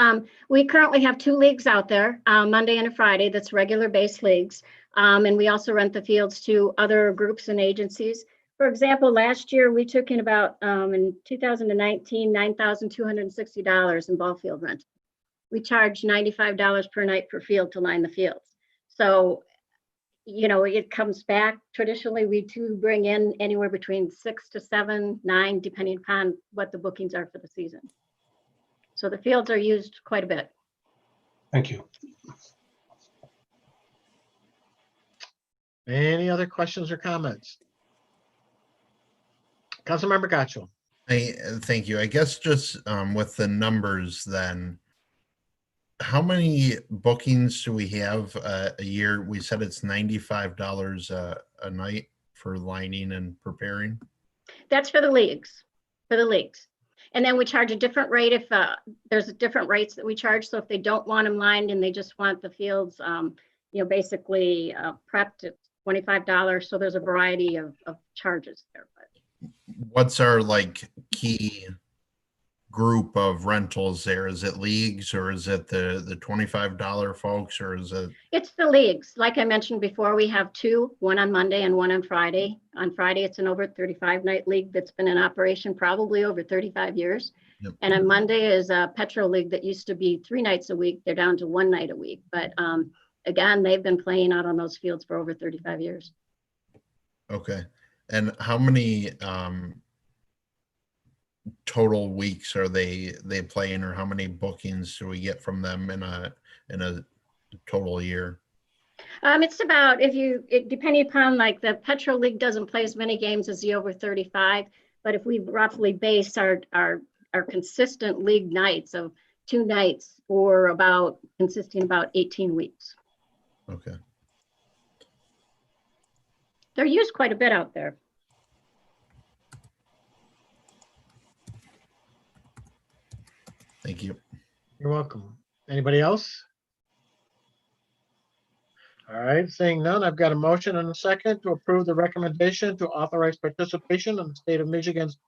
We currently have 2 leagues out there, Monday and a Friday, that's regular base leagues. And we also rent the fields to other groups and agencies. For example, last year we took in about, in 2019, $9,260 in ball field rent. We charge $95 per night per field to line the fields. So, you know, it comes back. Traditionally, we do bring in anywhere between 6 to 7, 9, depending upon what the bookings are for the season. So the fields are used quite a bit. Thank you. Any other questions or comments? Councilmember Gacho. Thank you. I guess just with the numbers then, how many bookings do we have a year? We said it's $95 a night for lining and preparing. That's for the leagues, And then we charge a different rate if there's different rates that we charge. So if they don't want them lined and they just want the fields, you know, basically prepped, at $25. So there's a variety of charges there. But What's our like key group of rentals there? Is it leagues, or is it the $25 folks, or is it? it's the leagues. Like I mentioned before, we have 2, one on Monday and one on Friday. On Friday, it's an over 35 night league that's been in operation probably over 35 years. Yep. And on Monday is a Petro League that used to be 3 nights a week. They're down to 1 night a week. But again, they've been playing out on those fields for over 35 years. Okay. And how many total weeks are they playing, or how many bookings do we get from them in a total year? It's about, depending upon, like, the Petro League doesn't play as many games as the over 35, but if we roughly base our consistent league nights of 2 nights for about consisting about 18 weeks. Okay. They're used quite a bit out there. Thank you. You're welcome. Anybody else? All right, seeing none, I've got a motion and a second to approve the recommendation to authorize participation in the state of Michigan's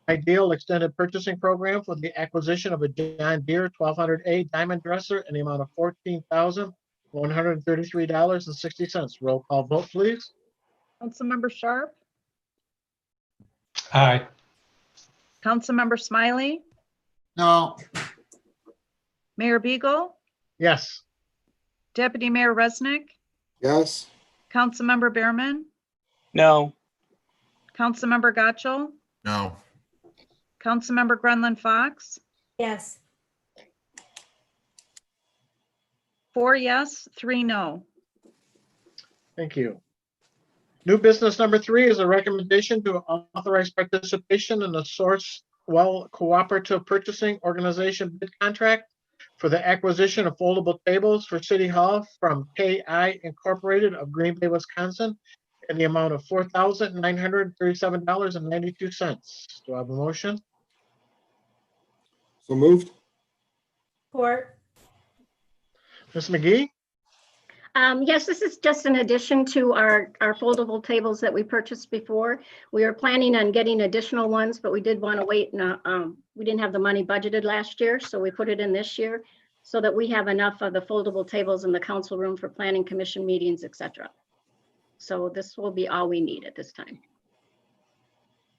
Ideal Extended Purchasing Program for the acquisition of a John Deere 1200A diamond dresser in the amount of $14,133.60. Roll call vote, please. Councilmember Sharp, Aye. Councilmember Smiley, No, Mayor Beagle, Yes. Deputy Mayor Resnick, Yes. Councilmember Behrman, No. Councilmember Gotchall, No. Councilmember Grenlund Fox, Yes. 4 yes, 3 no. Thank you. New business number 3 is a recommendation to authorize participation in the Sourcewell Cooperative Purchasing Organization bid contract for the acquisition of foldable tables for City Hall from KI Incorporated of Green Bay, Wisconsin, in the amount of $4,937.92. Do I have a motion? So moved. Support. Ms. McGee? Yes, this is just an addition to our foldable tables that we purchased before. We were planning on getting additional ones, but we did want to wait, and we didn't have the money budgeted last year, so we put it in this year so that we have enough of the foldable tables in the council room for planning commission meetings, etc. So this will be all we need at this time.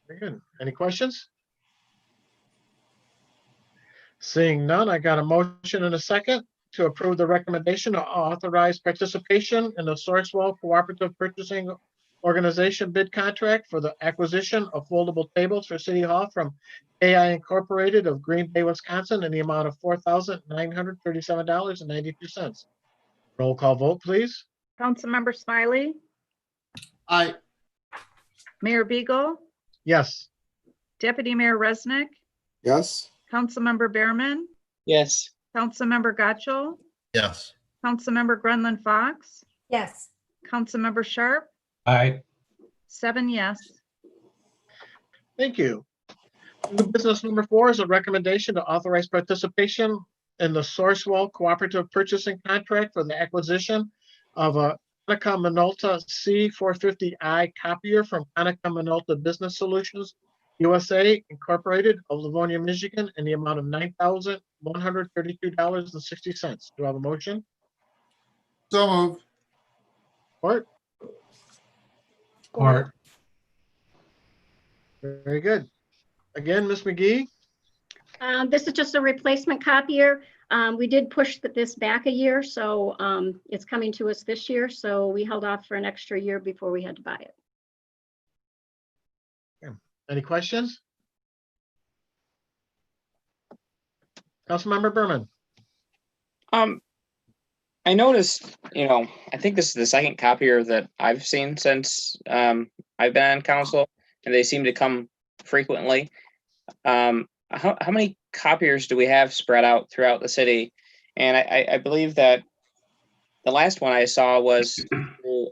Very good. Any questions? Seeing none, I got a motion and a second to approve the recommendation to authorize participation in the Sourcewell Cooperative Purchasing Organization bid contract for the acquisition of foldable tables for City Hall from AI Incorporated of Green Bay, Wisconsin, in the amount of $4,937.92. Roll call vote, please. Councilmember Smiley, I, Mayor Beagle, Yes. Deputy Mayor Resnick, Yes. Councilmember Behrman, Yes. Councilmember Gotchall, Yes. Councilmember Grunland Fox, Yes. Councilmember Sharp, Aye. 7 yes. Thank you. New business number 4 is a recommendation to authorize participation in the Sourcewell Cooperative Purchasing Contract for the acquisition of a Konica Minolta C450i copier from Konica Minolta Business Solutions USA Incorporated of Livonia, Michigan, in the amount of $9,132.60. Do I have a motion? So moved. Support? Support. Very good. Again, Ms. McGee? This is just a replacement copier. We did push this back a year, so it's coming to us this year. So we held off for an extra year before we had to buy it. Any questions? Councilmember Berman? I noticed, I think this is the second copier that I've seen since I've been on council, and they seem to come frequently. How many copiers do we have spread out throughout the city? And I believe that the last one I saw was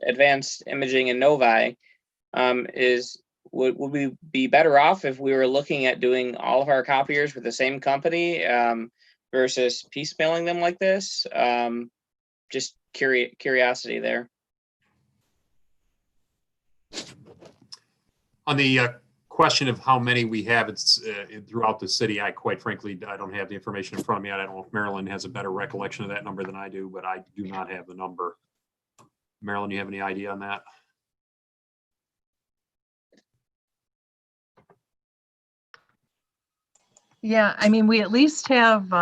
Advanced Imaging and Novi. Would we be better off if we were looking at doing all of our copiers with the same company versus piecemealing them like this? Just curiosity there. On the question of how many we have, it's throughout the city. I quite frankly, I don't have the information in front of me. I don't know if Marilyn has a better recollection of that number than I do, but I do not have the number. Marilyn, you have any idea on that? Yeah, I mean, we at least have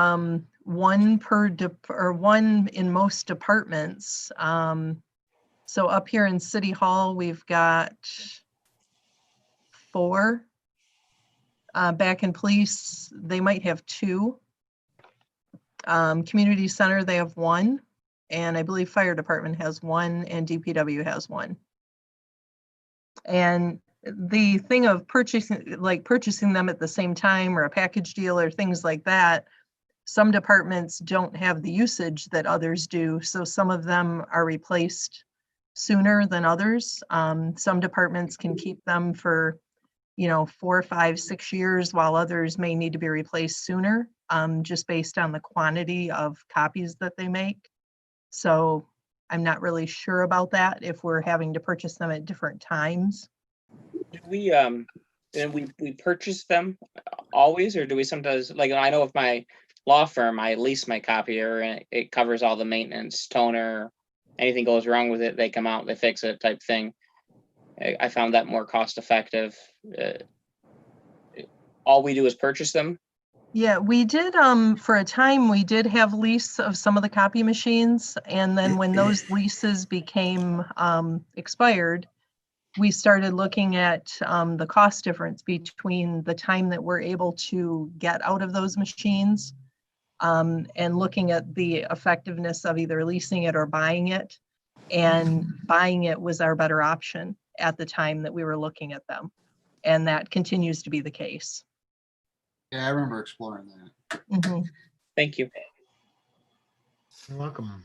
one per or one in most departments. So up here in City Hall, we've got 4. Back in police, they might have 2. Community center, they have 1. And I believe fire department has 1 and DPW has 1. And the thing of purchasing them at the same time or a package deal or things like that, some departments don't have the usage that others do. So some of them are replaced sooner than others. Some departments can keep them for, 4, 5, 6 years, while others may need to be replaced sooner, just based on the quantity of copies that they make. So I'm not really sure about that, if we're having to purchase them at different times. Do we then we purchase them always, or do we sometimes, like, I know with my law firm, I lease my copier and it covers all the maintenance, toner, anything goes wrong with it, they come out, they fix it type thing. I found that more cost effective. All we do is purchase them. Yeah, we did, for a time, we did have lease of some of the copy machines. And then when those leases became expired, we started looking at the cost difference between the time that we're able to get out of those machines and looking at the effectiveness of either leasing it or buying it. And buying it was our better option at the time that we were looking at them. And that continues to be the case. Yeah, I remember exploring that. Mm-hmm. Thank you. You're welcome.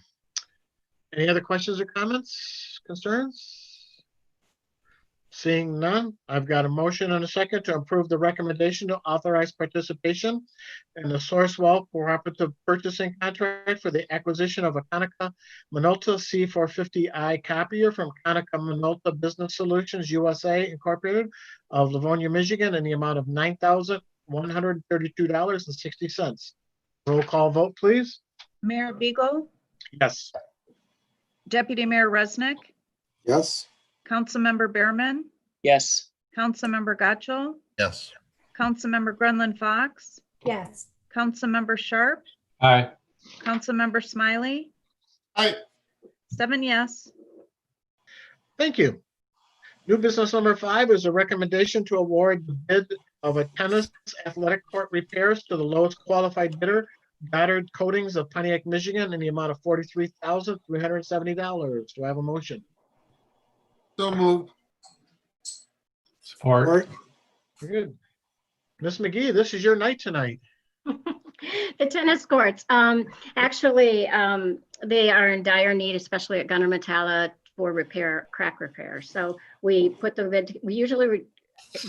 Any other questions or comments, concerns? Seeing none, I've got a motion and a second to approve the recommendation to authorize participation in the Sourcewell Cooperative Purchasing Contract for the acquisition of a Konica Minolta C450i copier from Konica Minolta Business Solutions USA Incorporated of Livonia, Michigan, in the amount of $9,132.60. Roll call vote, please. Mayor Beagle, Yes. Deputy Mayor Resnick, Yes. Councilmember Behrman, Yes. Councilmember Gotchall, Yes. Councilmember Grunland Fox, Yes. Councilmember Sharp, Aye. Councilmember Smiley, Aye. 7 yes. Thank you. New business number 5 is a recommendation to award the bid of a tennis athletic court repairs to the lowest qualified bidder, Goddard Coatings of Pontiac, Michigan, in the amount of $43,370. Do I have a motion? So moved. Support. Very good. Ms. McGee, this is your night tonight. The tennis courts, actually, they are in dire need, especially at Gunner Metalla for repair, crack repair. So we usually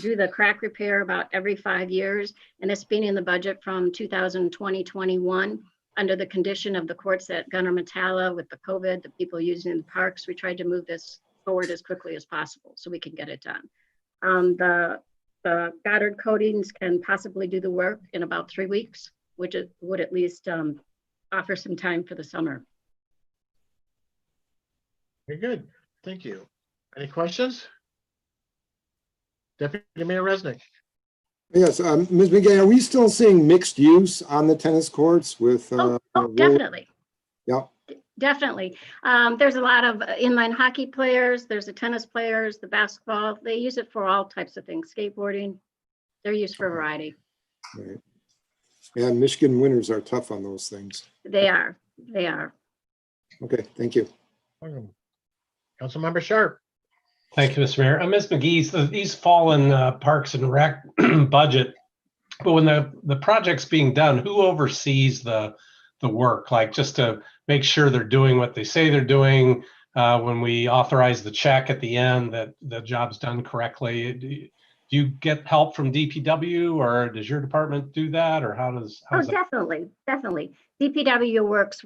do the crack repair about every 5 years, and it's been in the budget from 2020-21. Under the condition of the courts at Gunner Metalla with the COVID, the people using in the parks, we tried to move this forward as quickly as possible so we can get it done. The Goddard coatings can possibly do the work in about 3 weeks, which would at least offer some time for the summer. Very good. Thank you. Any questions? Deputy Mayor Resnick. Yes, Ms. McGee, are we still seeing mixed use on the tennis courts with? Definitely. Yeah. Definitely. There's a lot of inline hockey players. There's the tennis players, the basketball. They use it for all types of things. Skateboarding. They're used for a variety. Right. Yeah, Michigan winters are tough on those things. They are. They are. Okay, thank you. Councilmember Sharp. Thank you, Mr. Mayor. Ms. McGee, these fall in Parks and Rec budget, but when the project's being done, who oversees the work? Like just to make sure they're doing what they say they're doing, when we authorize the check at the end, that the job's done correctly. Do you get help from DPW, or does your department do that, or how does that? Definitely, definitely. DPW works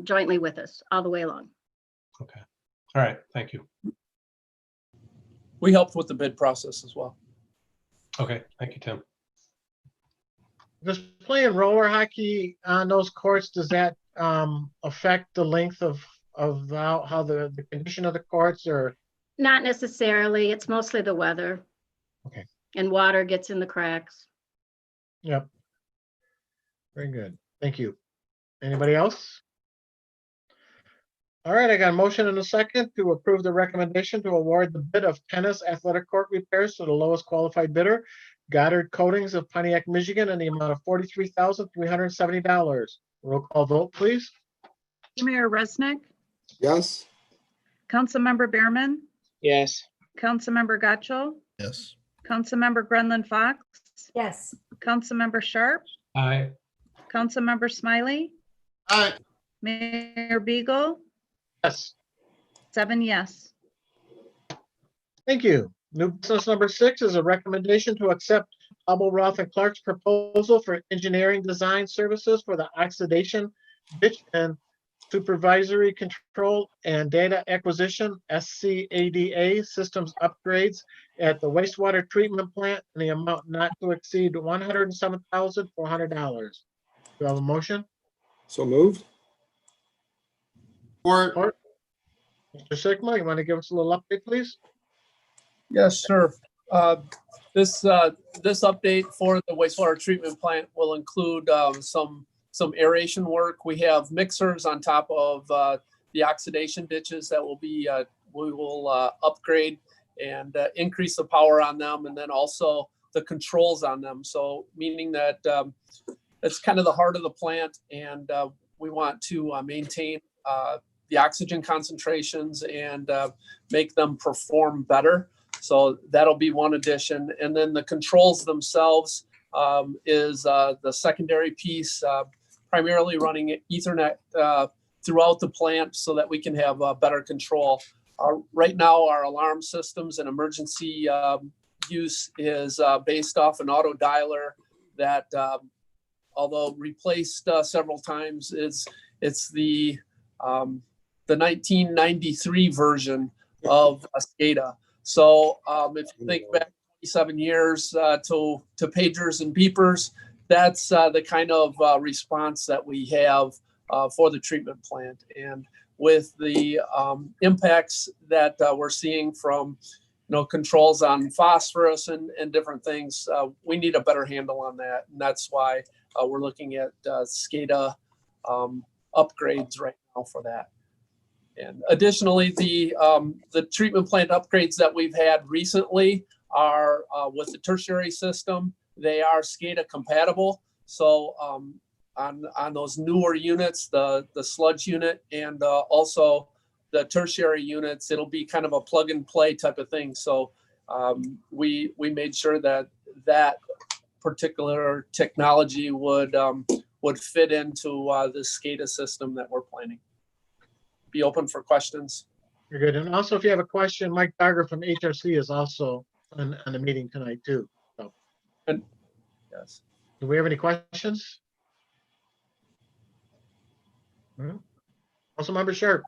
jointly with us all the way along. Okay. All right. Thank you. We helped with the bid process as well. Okay. Thank you, Tim. Does playing roller hockey on those courts, does that affect the length of how the condition of the courts, or? Not necessarily. It's mostly the weather. Okay. And water gets in the cracks. Yep. Very good. Thank you. Anybody else? All right, I got a motion and a second to approve the recommendation to award the bid of tennis athletic court repairs to the lowest qualified bidder, Goddard Coatings of Pontiac, Michigan, in the amount of $43,370. Roll call vote, please. Mayor Resnick, Yes. Councilmember Behrman, Yes. Councilmember Gotchall, Yes. Councilmember Grenlund Fox, Yes. Councilmember Sharp, Aye. Councilmember Smiley, Aye. Mayor Beagle, Yes. 7 yes. Thank you. New business number 6 is a recommendation to accept Hubble, Roth and Clark's proposal for engineering design services for the oxidation ditch and supervisory control and data acquisition SCADA systems upgrades at the wastewater treatment plant in the amount not to exceed $107,400. Do I have a motion? So moved. Or Mr. Sigma, you want to give us a little update, please? Yes, sure. This update for the wastewater treatment plant will include some aeration work. We have mixers on top of the oxidation ditches that will be we will upgrade and increase the power on them, and then also the controls on them. So meaning that it's kind of the heart of the plant, and we want to maintain the oxygen concentrations and make them perform better. So that'll be one addition. And then the controls themselves is the secondary piece, primarily running Ethernet throughout the plant so that we can have better control. Right now, our alarm systems and emergency use is based off an auto dialer that, although replaced several times, it's the 1993 version of SCADA. So if you think back 27 years to pagers and beepers, that's the kind of response that we have for the treatment plant. And with the impacts that we're seeing from controls on phosphorus and different things, we need a better handle on that. And that's why we're looking at SCADA upgrades right now for that. And additionally, the treatment plant upgrades that we've had recently are with the tertiary system. They are SCADA compatible. So on those newer units, the sludge unit and also the tertiary units, it'll be kind of a plug and play type of thing. So we made sure that particular technology would would fit into the SCADA system that we're planning. Be open for questions. You're good. And also, if you have a question, Mike Dagger from HRC is also on the meeting tonight too. So, And yes. do we have any questions? Councilmember Sharp.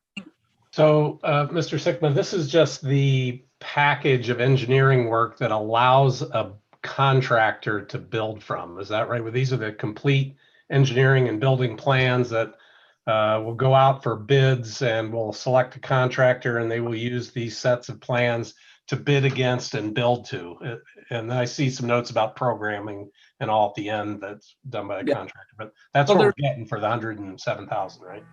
So, Mr. Sickman, this is just the package of engineering work that allows a contractor to build from. Is that right? Well, these are the complete engineering and building plans that will go out for bids, and we'll select a contractor, and they will use these sets of plans to bid against and build to. And then I see some notes about programming and all at the end that's done by a contractor. But that's what we're getting for the 107,000, right?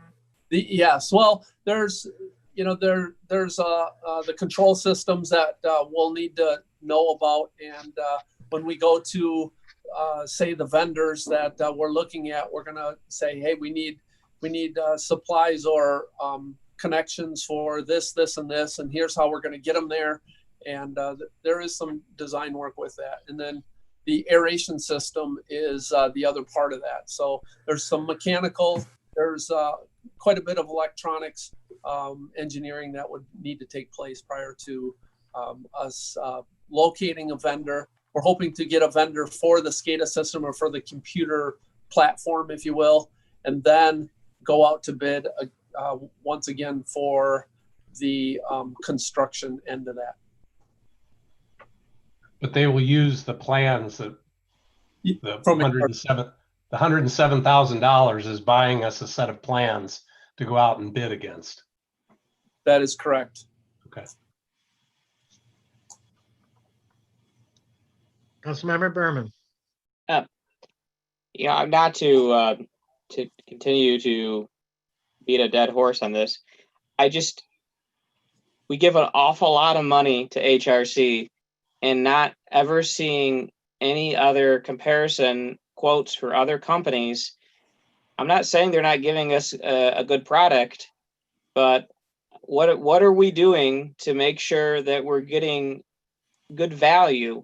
Yes, well, there's the control systems that we'll need to know about, and when we go to say the vendors that we're looking at, we're gonna say, hey, we need supplies or connections for this, and this, and here's how we're gonna get them there, and there is some design work with that, and then the aeration system is the other part of that. So there's some mechanical, there's quite a bit of electronics engineering that would need to take place prior to us locating a vendor. We're hoping to get a vendor for the SCADA system or for the computer platform, if you will, and then go out to bid once again for the construction end of that. But they will use the plans that the $107,000 is buying us a set of plans to go out and bid against. That is correct. Okay. Councilmember Berman. Not to continue to beat a dead horse on this. We give an awful lot of money to HRC and not ever seeing any other comparison quotes for other companies. I'm not saying they're not giving us a good product, but what are we doing to make sure that we're getting good value?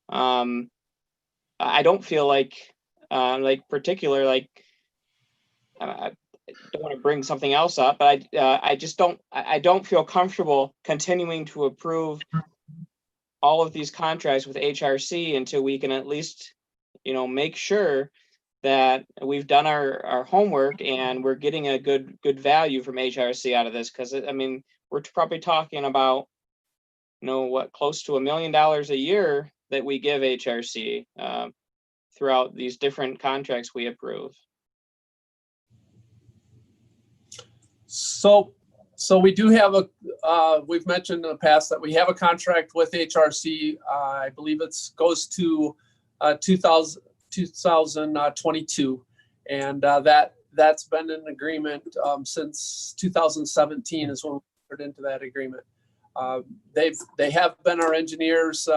I don't feel like particular, like, I don't want to bring something else up, but I don't feel comfortable continuing to approve all of these contracts with HRC until we can at least, make sure that we've done our homework and we're getting a good value from HRC out of this. Because I mean, we're probably talking about, close to $1 million a year that we give HRC throughout these different contracts we approve. So we do have we've mentioned in the past that we have a contract with HRC. I believe it goes to 2022, and that's been an agreement since 2017 is when we entered into that agreement. They have been our engineers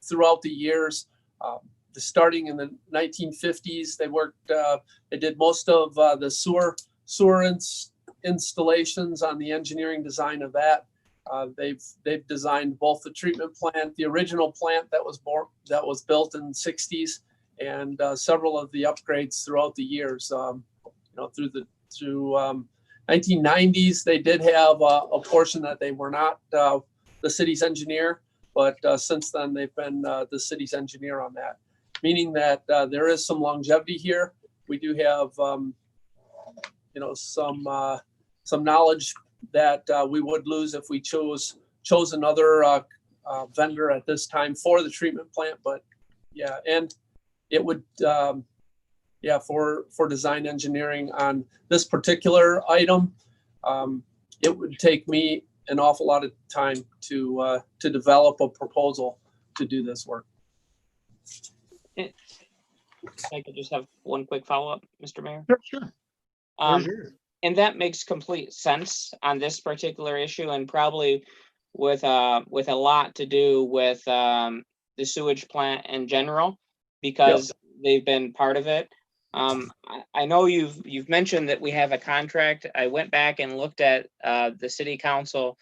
throughout the years. Starting in the 1950s, they did most of the sewer installations on the engineering design of that. They've designed both the treatment plant, the original plant that was built in the 60s, and several of the upgrades throughout the years. Through 1990s, they did have a portion that they were not the city's engineer, but since then they've been the city's engineer on that, meaning that there is some longevity here. We do have some knowledge that we would lose if we chose another vendor at this time for the treatment plant. But yeah, and it would for design engineering on this particular item, it would take me an awful lot of time to develop a proposal to do this work. I could just have one quick follow-up, Mr. Mayor. Sure. And that makes complete sense on this particular issue, and probably with a lot to do with the sewage plant in general, because they've been part of it. I know you've mentioned that we have a contract. I went back and looked at the city council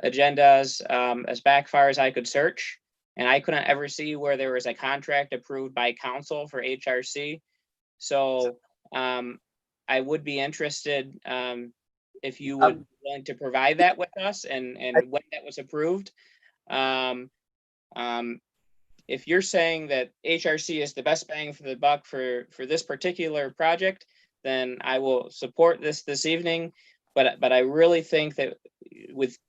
agendas as back far as I could search, and I couldn't ever see where there was a contract approved by council for HRC. So I would be interested if you would be willing to provide that with us and when that was approved. If you're saying that HRC is the best bang for the buck for this particular project, then I will support this evening. But I really think that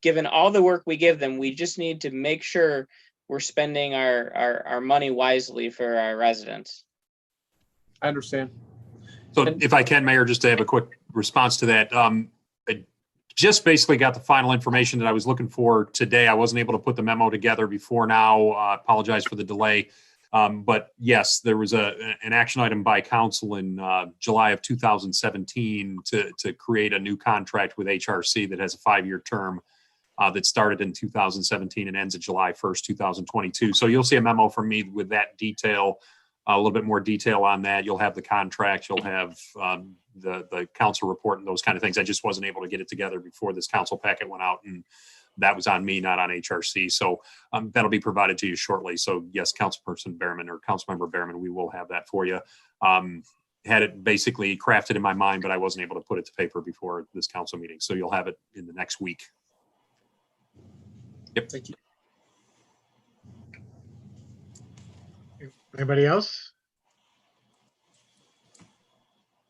given all the work we give them, we just need to make sure we're spending our money wisely for our residents. I understand. So if I can, Mayor, just to have a quick response to that. I just basically got the final information that I was looking for today. I wasn't able to put the memo together before now. Apologize for the delay. But yes, there was an action item by council in July of 2017 to create a new contract with HRC that has a 5-year term that started in 2017 and ends at July 1st, 2022. So you'll see a memo from me with that detail, a little bit more detail on that. You'll have the contract, you'll have the council report and those kind of things. I just wasn't able to get it together before this council packet went out, and that was on me, not on HRC. So that'll be provided to you shortly. So yes, Councilperson Behrman or Councilmember Behrman, we will have that for you. Had it basically crafted in my mind, but I wasn't able to put it to paper before this council meeting. So you'll have it in the next week. Yep. Thank you. Anybody else?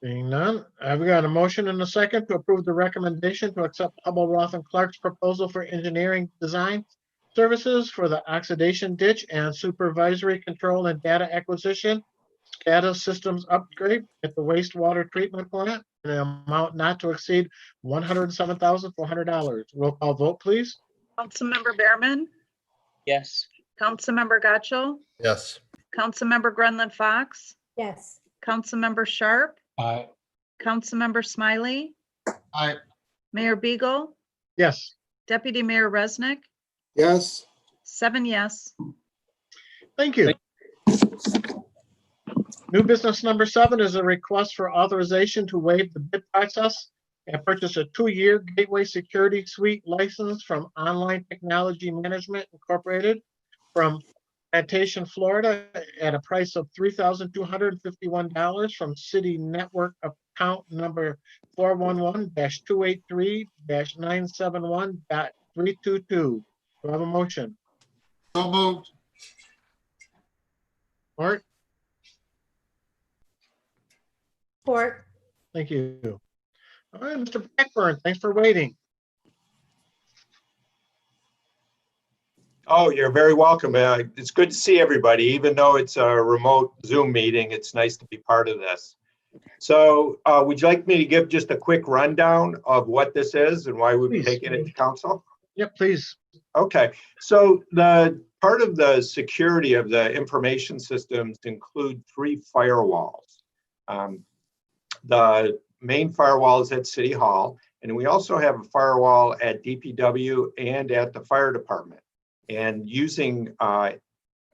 Seeing none, we got a motion and a second to approve the recommendation to accept Hubble, Roth and Clark's proposal for engineering design services for the oxidation ditch and supervisory control and data acquisition SCADA systems upgrade at the wastewater treatment plant in an amount not to exceed $107,400. Roll call vote, please. Councilmember Behrman, Yes. Councilmember Gotchall, Yes. Councilmember Grunland Fox, Yes. Councilmember Sharp, Aye. Councilmember Smiley, Aye. Mayor Beagle, Yes. Deputy Mayor Resnick, Yes. 7 yes. Thank you. New business number 7 is a request for authorization to waive the bid process and purchase a 2-year Gateway Security Suite license from Online Technology Management Incorporated from Plantation, Florida at a price of $3,251 from City Network account number 411-283-971.322. Do I have a motion? So moved. Art, Support. thank you. All right, Mr. Blackburn, thanks for waiting. Oh, you're very welcome. It's good to see everybody, even though it's a remote Zoom meeting. It's nice to be part of this. So would you like me to give just a quick rundown of what this is and why we've Please. taken it to council? Yep, please. Okay, so the part of the security of the information systems include 3 firewalls. The main firewall is at City Hall, and we also have a firewall at DPW and at the fire department. And using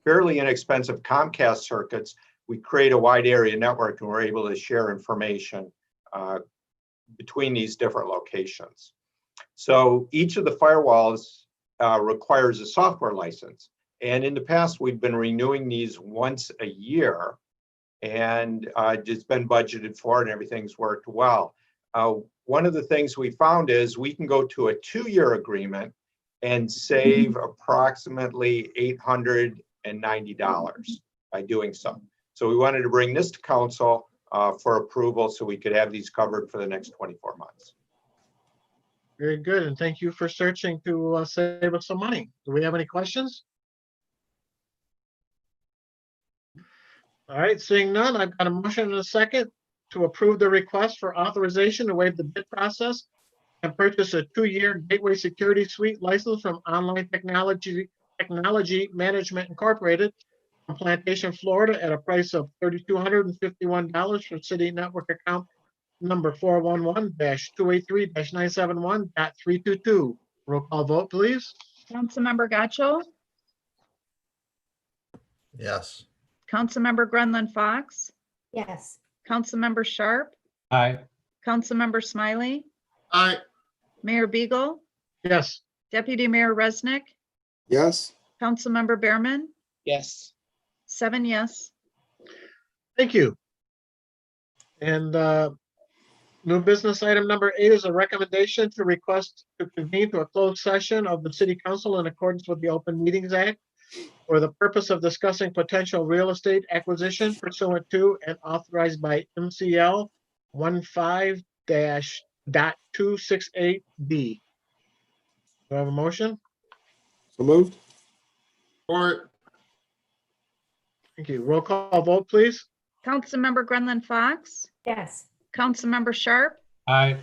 fairly inexpensive Comcast circuits, we create a wide area network and we're able to share information between these different locations. So each of the firewalls requires a software license. And in the past, we've been renewing these once a year, and it's been budgeted for and everything's worked well. One of the things we found is we can go to a 2-year agreement and save approximately $890 by doing so. So we wanted to bring this to council for approval so we could have these covered for the next 24 months. Very good, and thank you for searching to save us some money. Do we have any questions? All right, seeing none, I've got a motion and a second to approve the request for authorization to waive the bid process and purchase a 2-year Gateway Security Suite license from Online Technology Management Incorporated from Plantation, Florida at a price of $3,251 from City Network account number 411-283-971.322. Roll call vote, please. Councilmember Gotchall, Yes. Councilmember Grunland Fox, Yes. Councilmember Sharp, Aye. Councilmember Smiley, Aye. Mayor Beagle, Yes. Deputy Mayor Resnick, Yes. Councilmember Behrman, Yes. 7 yes. Thank you. And new business item number 8 is a recommendation to request to convene to a closed session of the city council in accordance with the Open Meetings Act for the purpose of discussing potential real estate acquisition pursuant to and authorized by MCL 15-.268B. Do I have a motion? So moved. Or Thank you. Roll call vote, please. Councilmember Grenlin Fox, Yes. Councilmember Sharp, Aye.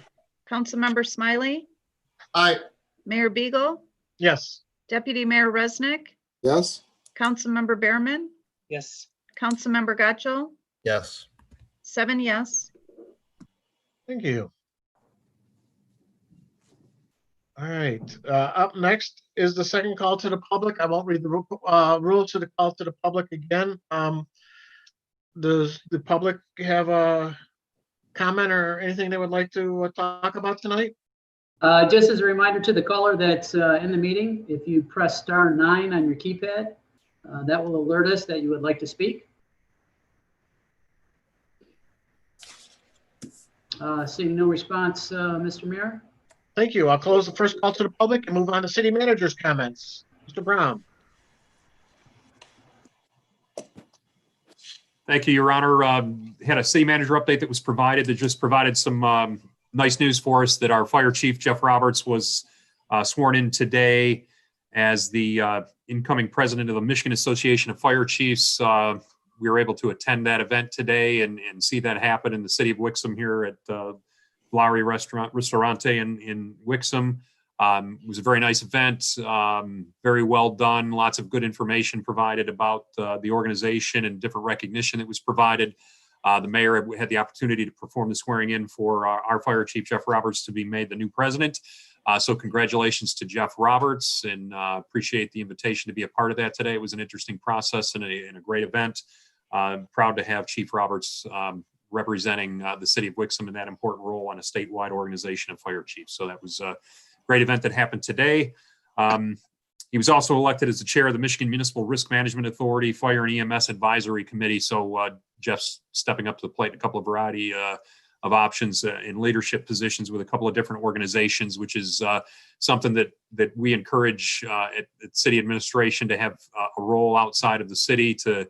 Councilmember Smiley, I, Mayor Beagle, Yes. Deputy Mayor Resnick, Yes. Councilmember Behrman, Yes. Councilmember Gotchall, Yes. 7 yes. Thank you. All right, up next is the second call to the public. I won't read the rules to the call to the public again. Does the public have a comment or anything they would like to talk about tonight? Just as a reminder to the caller that's in the meeting, if you press *9 on your keypad, that will alert us that you would like to speak. Seeing no response, Mr. Mayor. Thank you. I'll close the first call to the public and move on to city manager's comments. Mr. Brown. Thank you, Your Honor. Had a city manager update that was provided that just provided some nice news for us that our fire chief, Jeff Roberts, was sworn in today as the incoming president of the Michigan Association of Fire Chiefs. We were able to attend that event today and see that happen in the city of Wixom here at Lowry Ristorante in Wixom. It was a very nice event, very well done, lots of good information provided about the organization and different recognition that was provided. The mayor had the opportunity to perform the swearing in for our fire chief, Jeff Roberts, to be made the new president. So congratulations to Jeff Roberts, and appreciate the invitation to be a part of that today. It was an interesting process and a great event. Proud to have Chief Roberts representing the city of Wixom in that important role on a statewide organization of fire chiefs. So that was a great event that happened today. He was also elected as the chair of the Michigan Municipal Risk Management Authority Fire and EMS Advisory Committee. So Jeff's stepping up to the plate in a couple of variety of options in leadership positions with a couple of different organizations, which is something that we encourage at city administration to have a role outside of the city to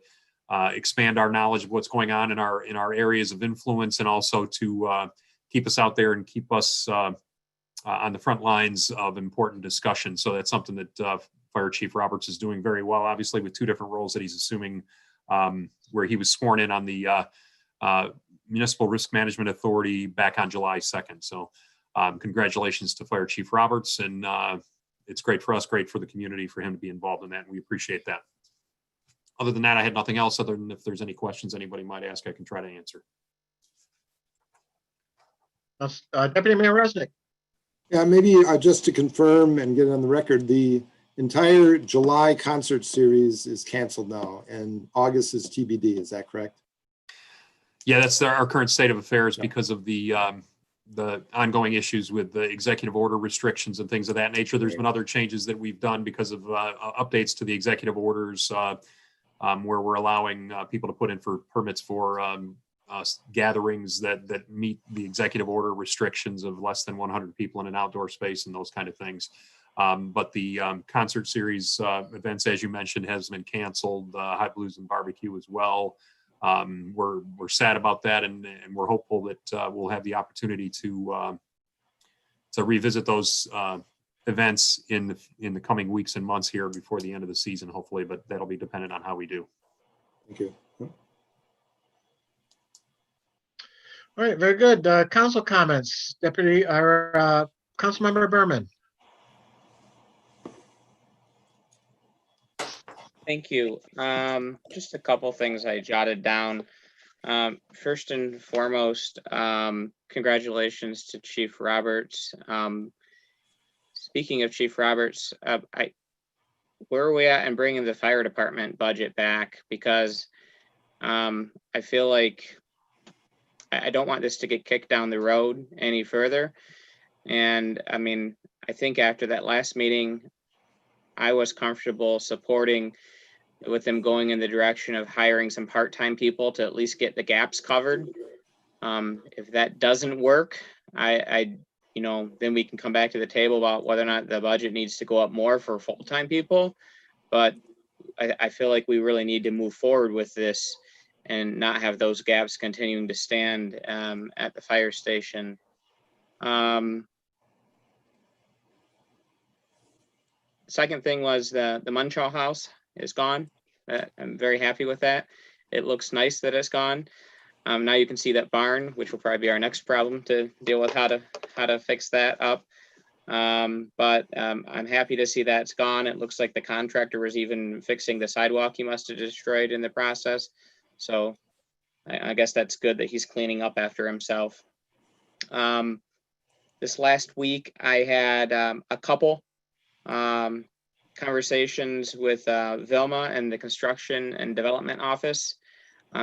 expand our knowledge of what's going on in our areas of influence, and also to keep us out there and keep us on the front lines of important discussions. So that's something that Fire Chief Roberts is doing very well, obviously with 2 different roles that he's assuming, where he was sworn in on the Municipal Risk Management Authority back on July 2nd. So congratulations to Fire Chief Roberts, and it's great for us, great for the community for him to be involved in that, and we appreciate that. Other than that, I had nothing else, other than if there's any questions anybody might ask, I can try to answer. Deputy Mayor Resnick. Yeah, maybe just to confirm and get it on the record, the entire July concert series is canceled now and August is TBD. Is that correct? Yeah, that's our current state of affairs because of the ongoing issues with the executive order restrictions and things of that nature. There's been other changes that we've done because of updates to the executive orders where we're allowing people to put in for permits for gatherings that meet the executive order restrictions of less than 100 people in an outdoor space and those kind of things. But the concert series events, as you mentioned, has been canceled. Hot Blues and Barbecue as well. We're sad about that, and we're hopeful that we'll have the opportunity to revisit those events in the coming weeks and months here before the end of the season, hopefully. But that'll be dependent on how we do. Thank you. All right, very good. Council comments, Deputy or Councilmember Berman. Thank you. Just a couple things I jotted down. First and foremost, congratulations to Chief Roberts. Speaking of Chief Roberts, where are we at in bringing the fire department budget back? Because I feel like I don't want this to get kicked down the road any further. And I mean, I think after that last meeting, I was comfortable supporting with them going in the direction of hiring some part-time people to at least get the gaps covered. If that doesn't work, then we can come back to the table about whether or not the budget needs to go up more for full-time people. But I feel like we really need to move forward with this and not have those gaps continuing to stand at the fire station. Second thing was the Munchall house is gone. I'm very happy with that. It looks nice that it's gone. Now you can see that barn, which will probably be our next problem to deal with, how to fix that up. But I'm happy to see that's gone. It looks like the contractor was even fixing the sidewalk he must have destroyed in the process. So I guess that's good that he's cleaning up after himself. This last week, I had a couple conversations with Vilma and the construction and development office.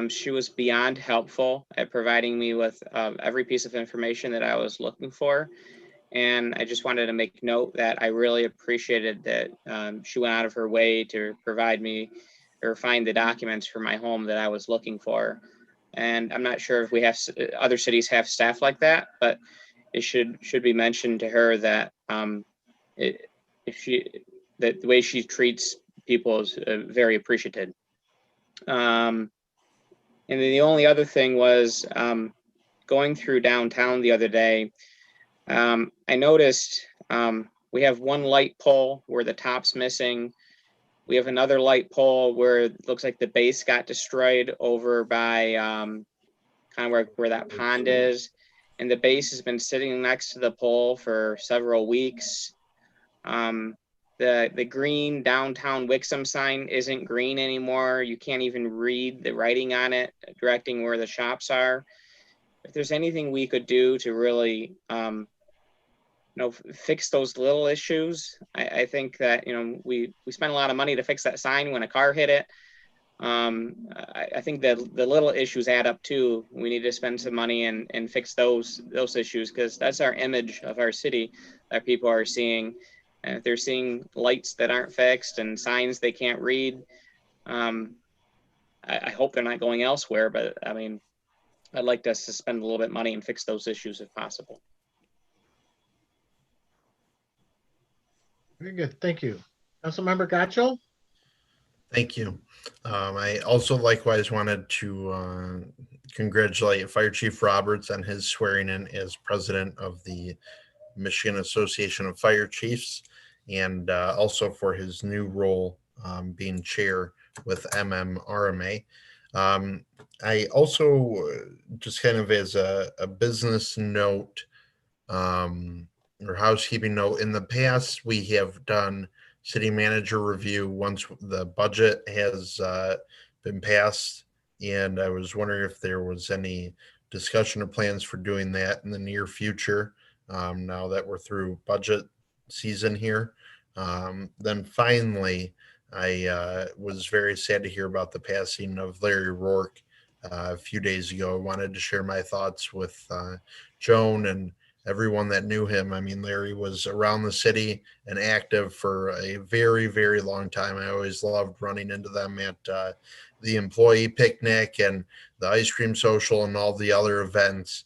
She was beyond helpful at providing me with every piece of information that I was looking for. And I just wanted to make note that I really appreciated that she went out of her way to provide me or find the documents for my home that I was looking for. And I'm not sure if we have other cities have staff like that, but it should be mentioned to her that that the way she treats people is very appreciated. And then the only other thing was going through downtown the other day, I noticed we have one light pole where the top's missing. We have another light pole where it looks like the base got destroyed over by kind of where that pond is. And the base has been sitting next to the pole for several weeks. The green downtown Wixom sign isn't green anymore. You can't even read the writing on it directing where the shops are. If there's anything we could do to really fix those little issues, I think that we spent a lot of money to fix that sign when a car hit it. I think that the little issues add up too. We need to spend some money and fix those issues, because that's our image of our city that people are seeing. And if they're seeing lights that aren't fixed and signs they can't read, I hope they're not going elsewhere. But I mean, I'd like us to spend a little bit of money and fix those issues if possible. Very good. Thank you. Councilmember Gotchel? Thank you. I also likewise wanted to congratulate Fire Chief Roberts on his swearing in as president of the Michigan Association of Fire Chiefs, and also for his new role being chair with MMRMA. I also, just kind of as a business note or housekeeping note, in the past we have done city manager review once the budget has been passed, and I was wondering if there was any discussion or plans for doing that in the near future, now that we're through budget season here. Then finally, I was very sad to hear about the passing of Larry Rourke a few days ago. I wanted to share my thoughts with Joan and everyone that knew him. I mean, Larry was around the city and active for a very, very long time. I always loved running into them at the employee picnic and the ice cream social and all the other events.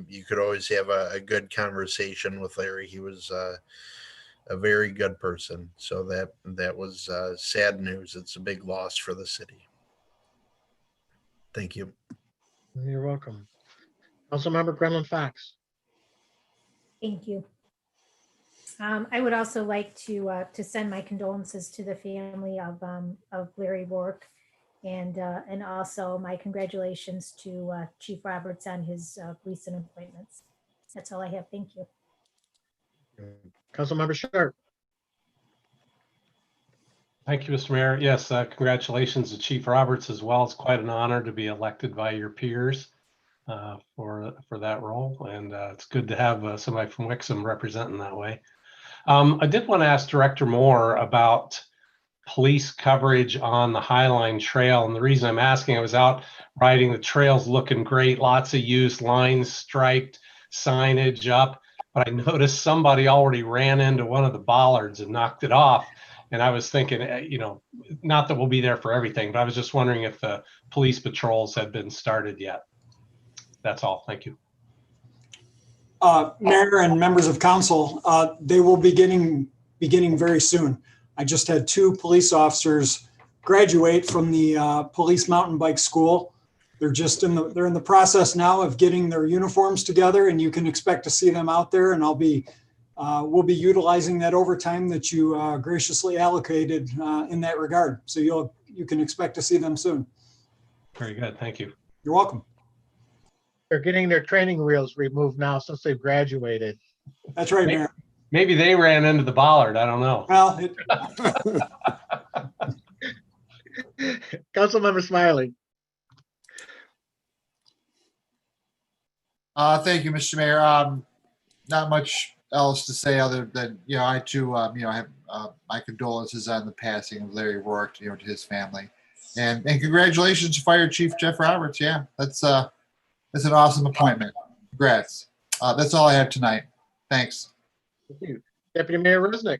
You could always have a good conversation with Larry. He was a very good person. So that was sad news. It's a big loss for the city. Thank you. You're welcome. Councilmember Gremlin Fox? Thank you. I would also like to send my condolences to the family of Larry Rourke, and also my congratulations to Chief Roberts on his recent appointments. That's all I have. Thank you. Councilmember Sharp? Thank you, Mr. Mayor. Yes, congratulations to Chief Roberts as well. It's quite an honor to be elected by your peers for that role, and it's good to have somebody from Wixom representing that way. I did want to ask Director Moore about police coverage on the Highline Trail, and the reason I'm asking, I was out riding the trails, looking great, lots of used lines striped, signage up, but I noticed somebody already ran into one of the bollards and knocked it off. And I was thinking, not that we'll be there for everything, but I was just wondering if the police patrols had been started yet. That's all. Thank you. Mayor and members of council, they will be beginning very soon. I just had 2 police officers graduate from the police mountain bike school. They're in the process now of getting their uniforms together, and you can expect to see them out there. And we'll be utilizing that overtime that you graciously allocated in that regard. So you can expect to see them soon. Very good. Thank you. You're welcome. They're getting their training wheels removed now since they've graduated. That's right, Mayor. Maybe they ran into the bollard. I don't know. Well, Councilmember Smiley. Thank you, Mr. Mayor. Not much else to say other than, I too, I have my condolences on the passing of Larry Rourke, to his family. And congratulations to Fire Chief Jeff Roberts. Yeah, that's an awesome appointment. Congrats. That's all I have tonight. Thanks. Thank you. Deputy Mayor Resnick.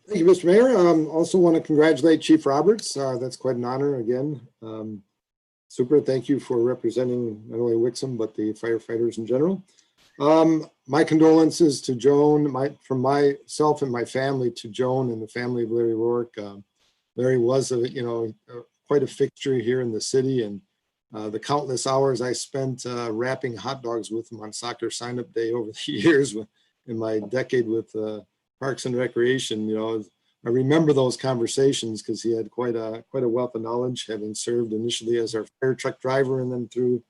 Thank you, Mr. Mayor. Also want to congratulate Chief Roberts. That's quite an honor again. Super. Thank you for representing not only Wixom, but the firefighters in general. My condolences to Joan, from myself and my family to Joan and the family of Larry Rourke. Larry was quite a fixture here in the city, and the countless hours I spent wrapping hot dogs with him on soccer sign-up day over the years in my decade with Parks and Recreation. I remember those conversations because he had quite a wealth of knowledge, having served initially as our fire truck driver and then through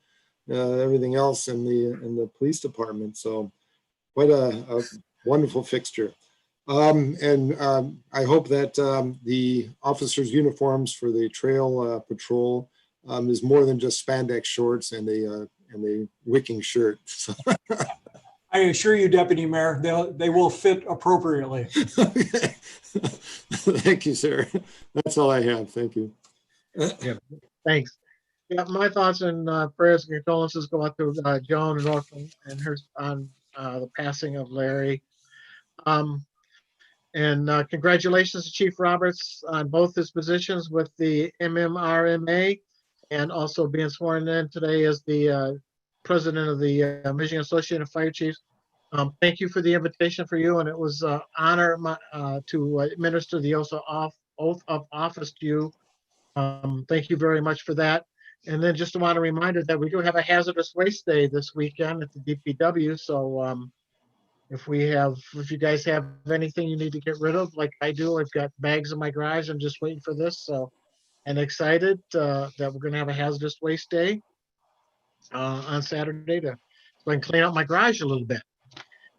everything else in the police department. So quite a wonderful fixture. And I hope that the officers' uniforms for the trail patrol is more than just spandex shorts and a wicking shirt. So I assure you, Deputy Mayor, they will fit appropriately. Thank you, sir. That's all I have. Thank you. Yeah, thanks. Yeah, my thoughts and prayers and condolences go out to Joan and Orphan and her on the passing of Larry. And congratulations to Chief Roberts on both his positions with the MMRMA and also being sworn in today as the president of the Michigan Association of Fire Chiefs. Thank you for the invitation for you, and it was an honor to administer the oath of office to you. Thank you very much for that. And then just want a reminder that we do have a hazardous waste day this weekend at the DPW. So if you guys have anything you need to get rid of, like I do, I've got bags in my garage. I'm just waiting for this. So, and excited that we're going to have a hazardous waste day on Saturday so I can clean out my garage a little bit.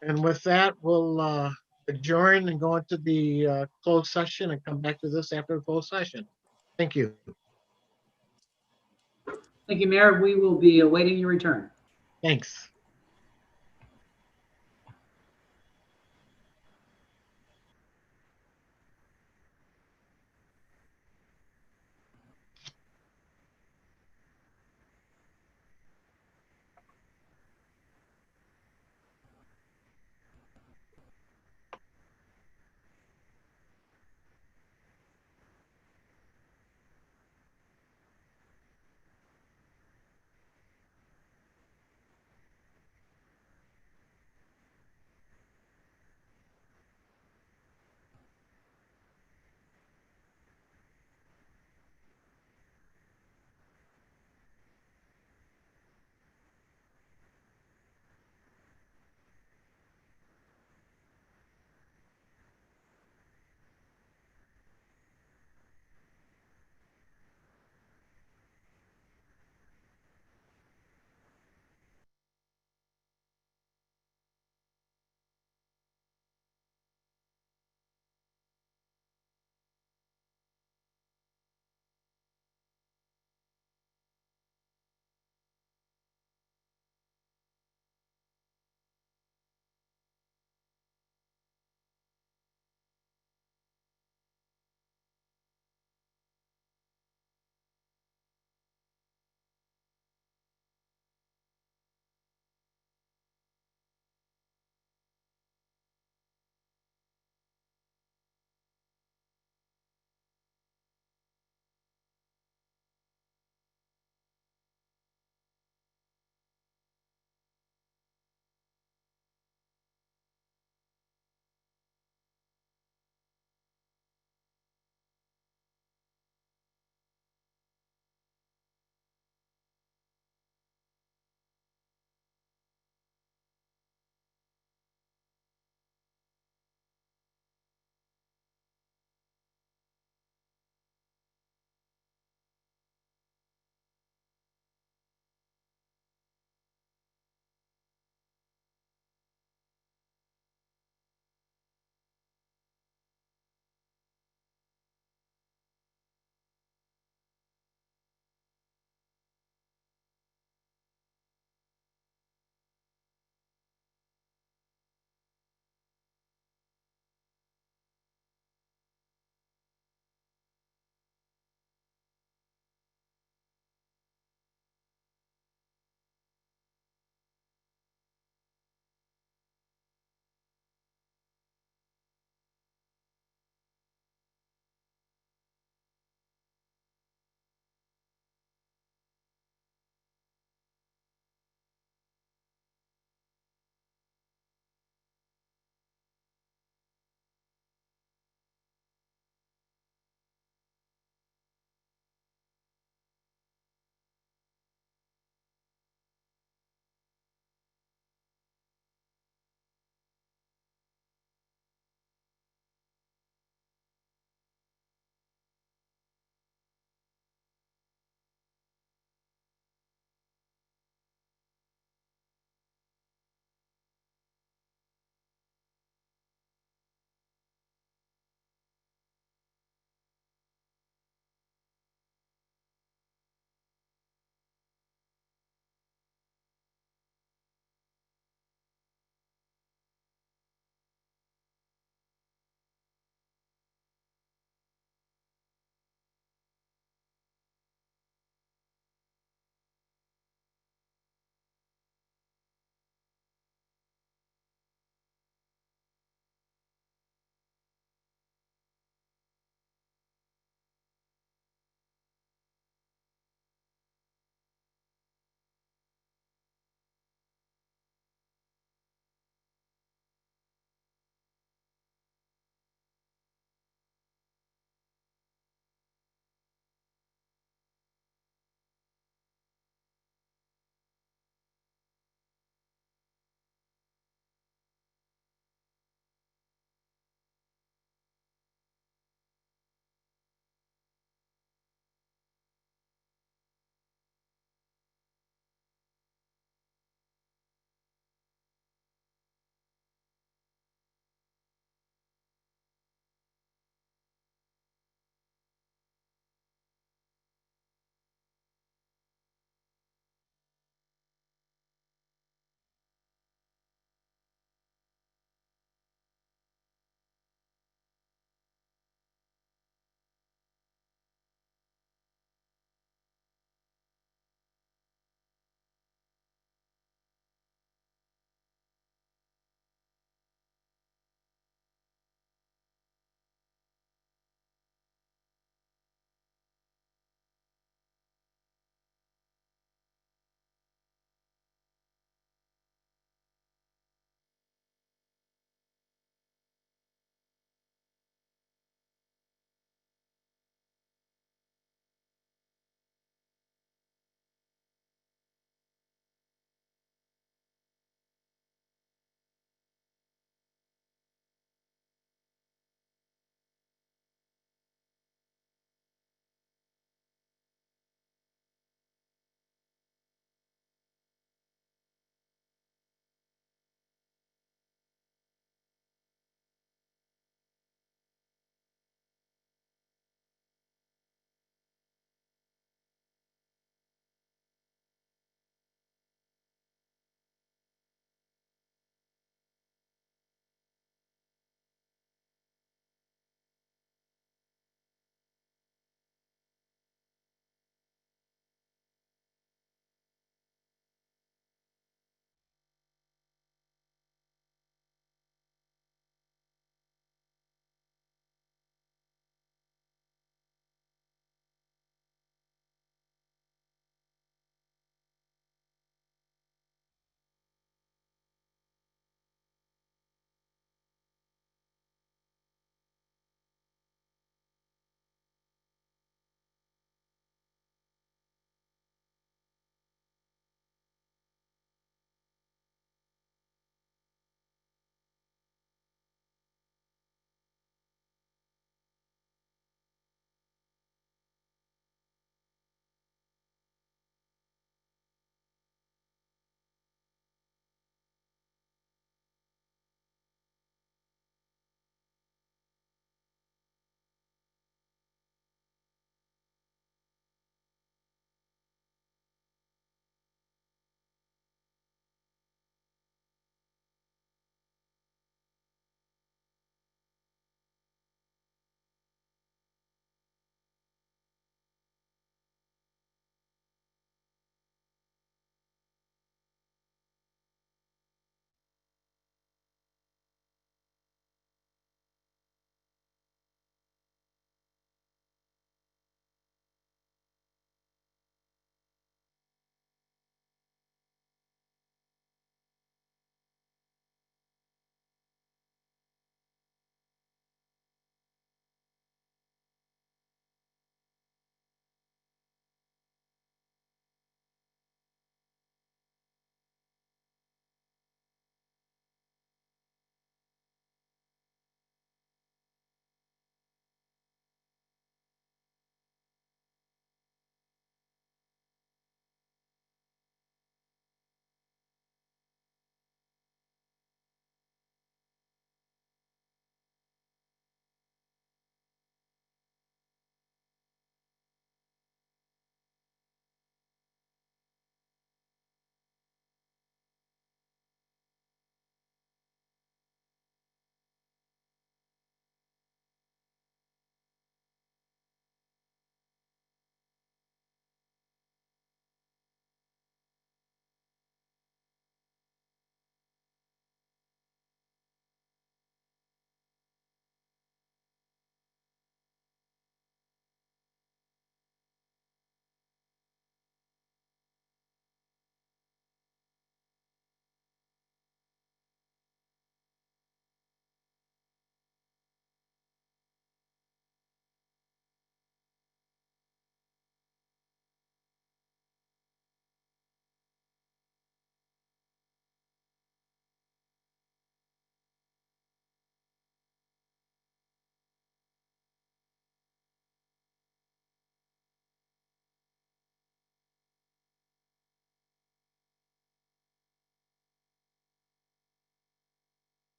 And with that, we'll adjourn and go into the closed session and come back to this after the closed session. Thank you. Thank you, Mayor. We will be awaiting your return. Thanks.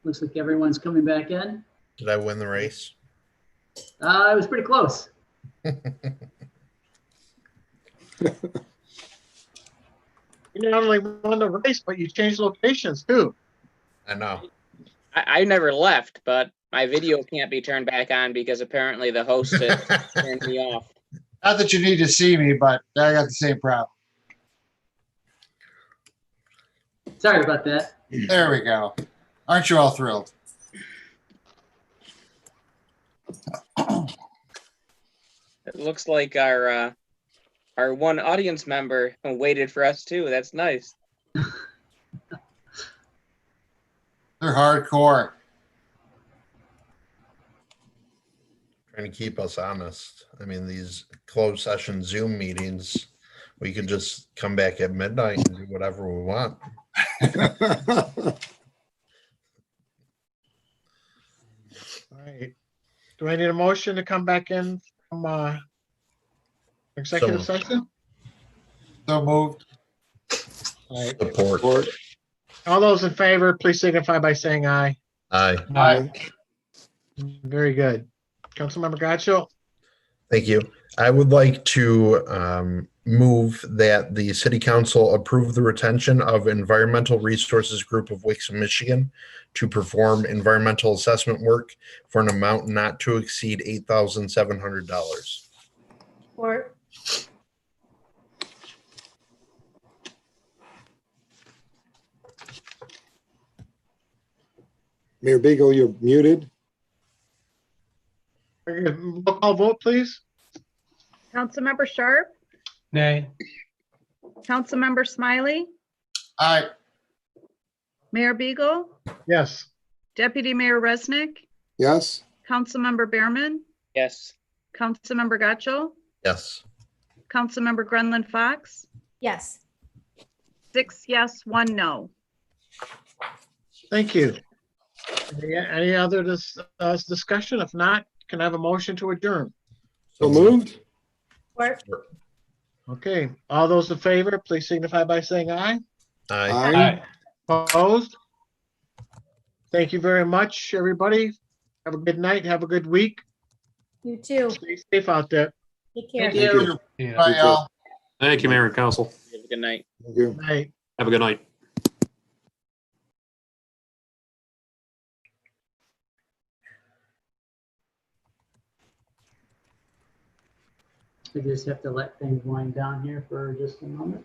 Looks like everyone's coming back in. Did I win the race? It was pretty close. You not only won the race, but you changed locations too. I know. I never left, but my video can't be turned back on because apparently the host has turned me off. Not that you need to see me, but I got the same problem. Sorry about that. There we go. Aren't you all thrilled? It looks like our one audience member waited for us too. That's nice. They're hardcore. Trying to keep us honest. I mean, these closed session Zoom meetings, we could just come back at midnight and do whatever we want. All right. Do I need a motion to come back in from executive So- session? So moved. All right. Support. All those in favor, please signify by saying aye. Aye. Aye. Very good. Councilmember Gotcho. Thank you. I would like to move that the city council approve the retention of Environmental Resources Group of Wixom, Michigan to perform environmental assessment work for an amount not to exceed $8,700. Or Mayor Beagle, you're muted. Roll call vote, please. Councilmember Sharp, Nay. Councilmember Smiley, Aye. Mayor Beagle, Yes. Deputy Mayor Resnick, Yes? Councilmember Behrman, Yes. Councilmember Gotcho, Yes. Councilmember Grenlund Fox, yes. 6 yes, 1 no. Thank you. Any other discussion? If not, can I have a motion to adjourn? So moved? Or Okay, all those in favor, please signify by saying aye. Aye. Aye. Opposed? Thank you very much, everybody. Have a good night. Have a good week. you too. Stay safe out there. Take care. Thank you. Yeah. Bye, y'all. Thank you, Mayor and Council. Have a good night. Thank you. Night. Have a good night. We just have to let things wind down here for just a moment.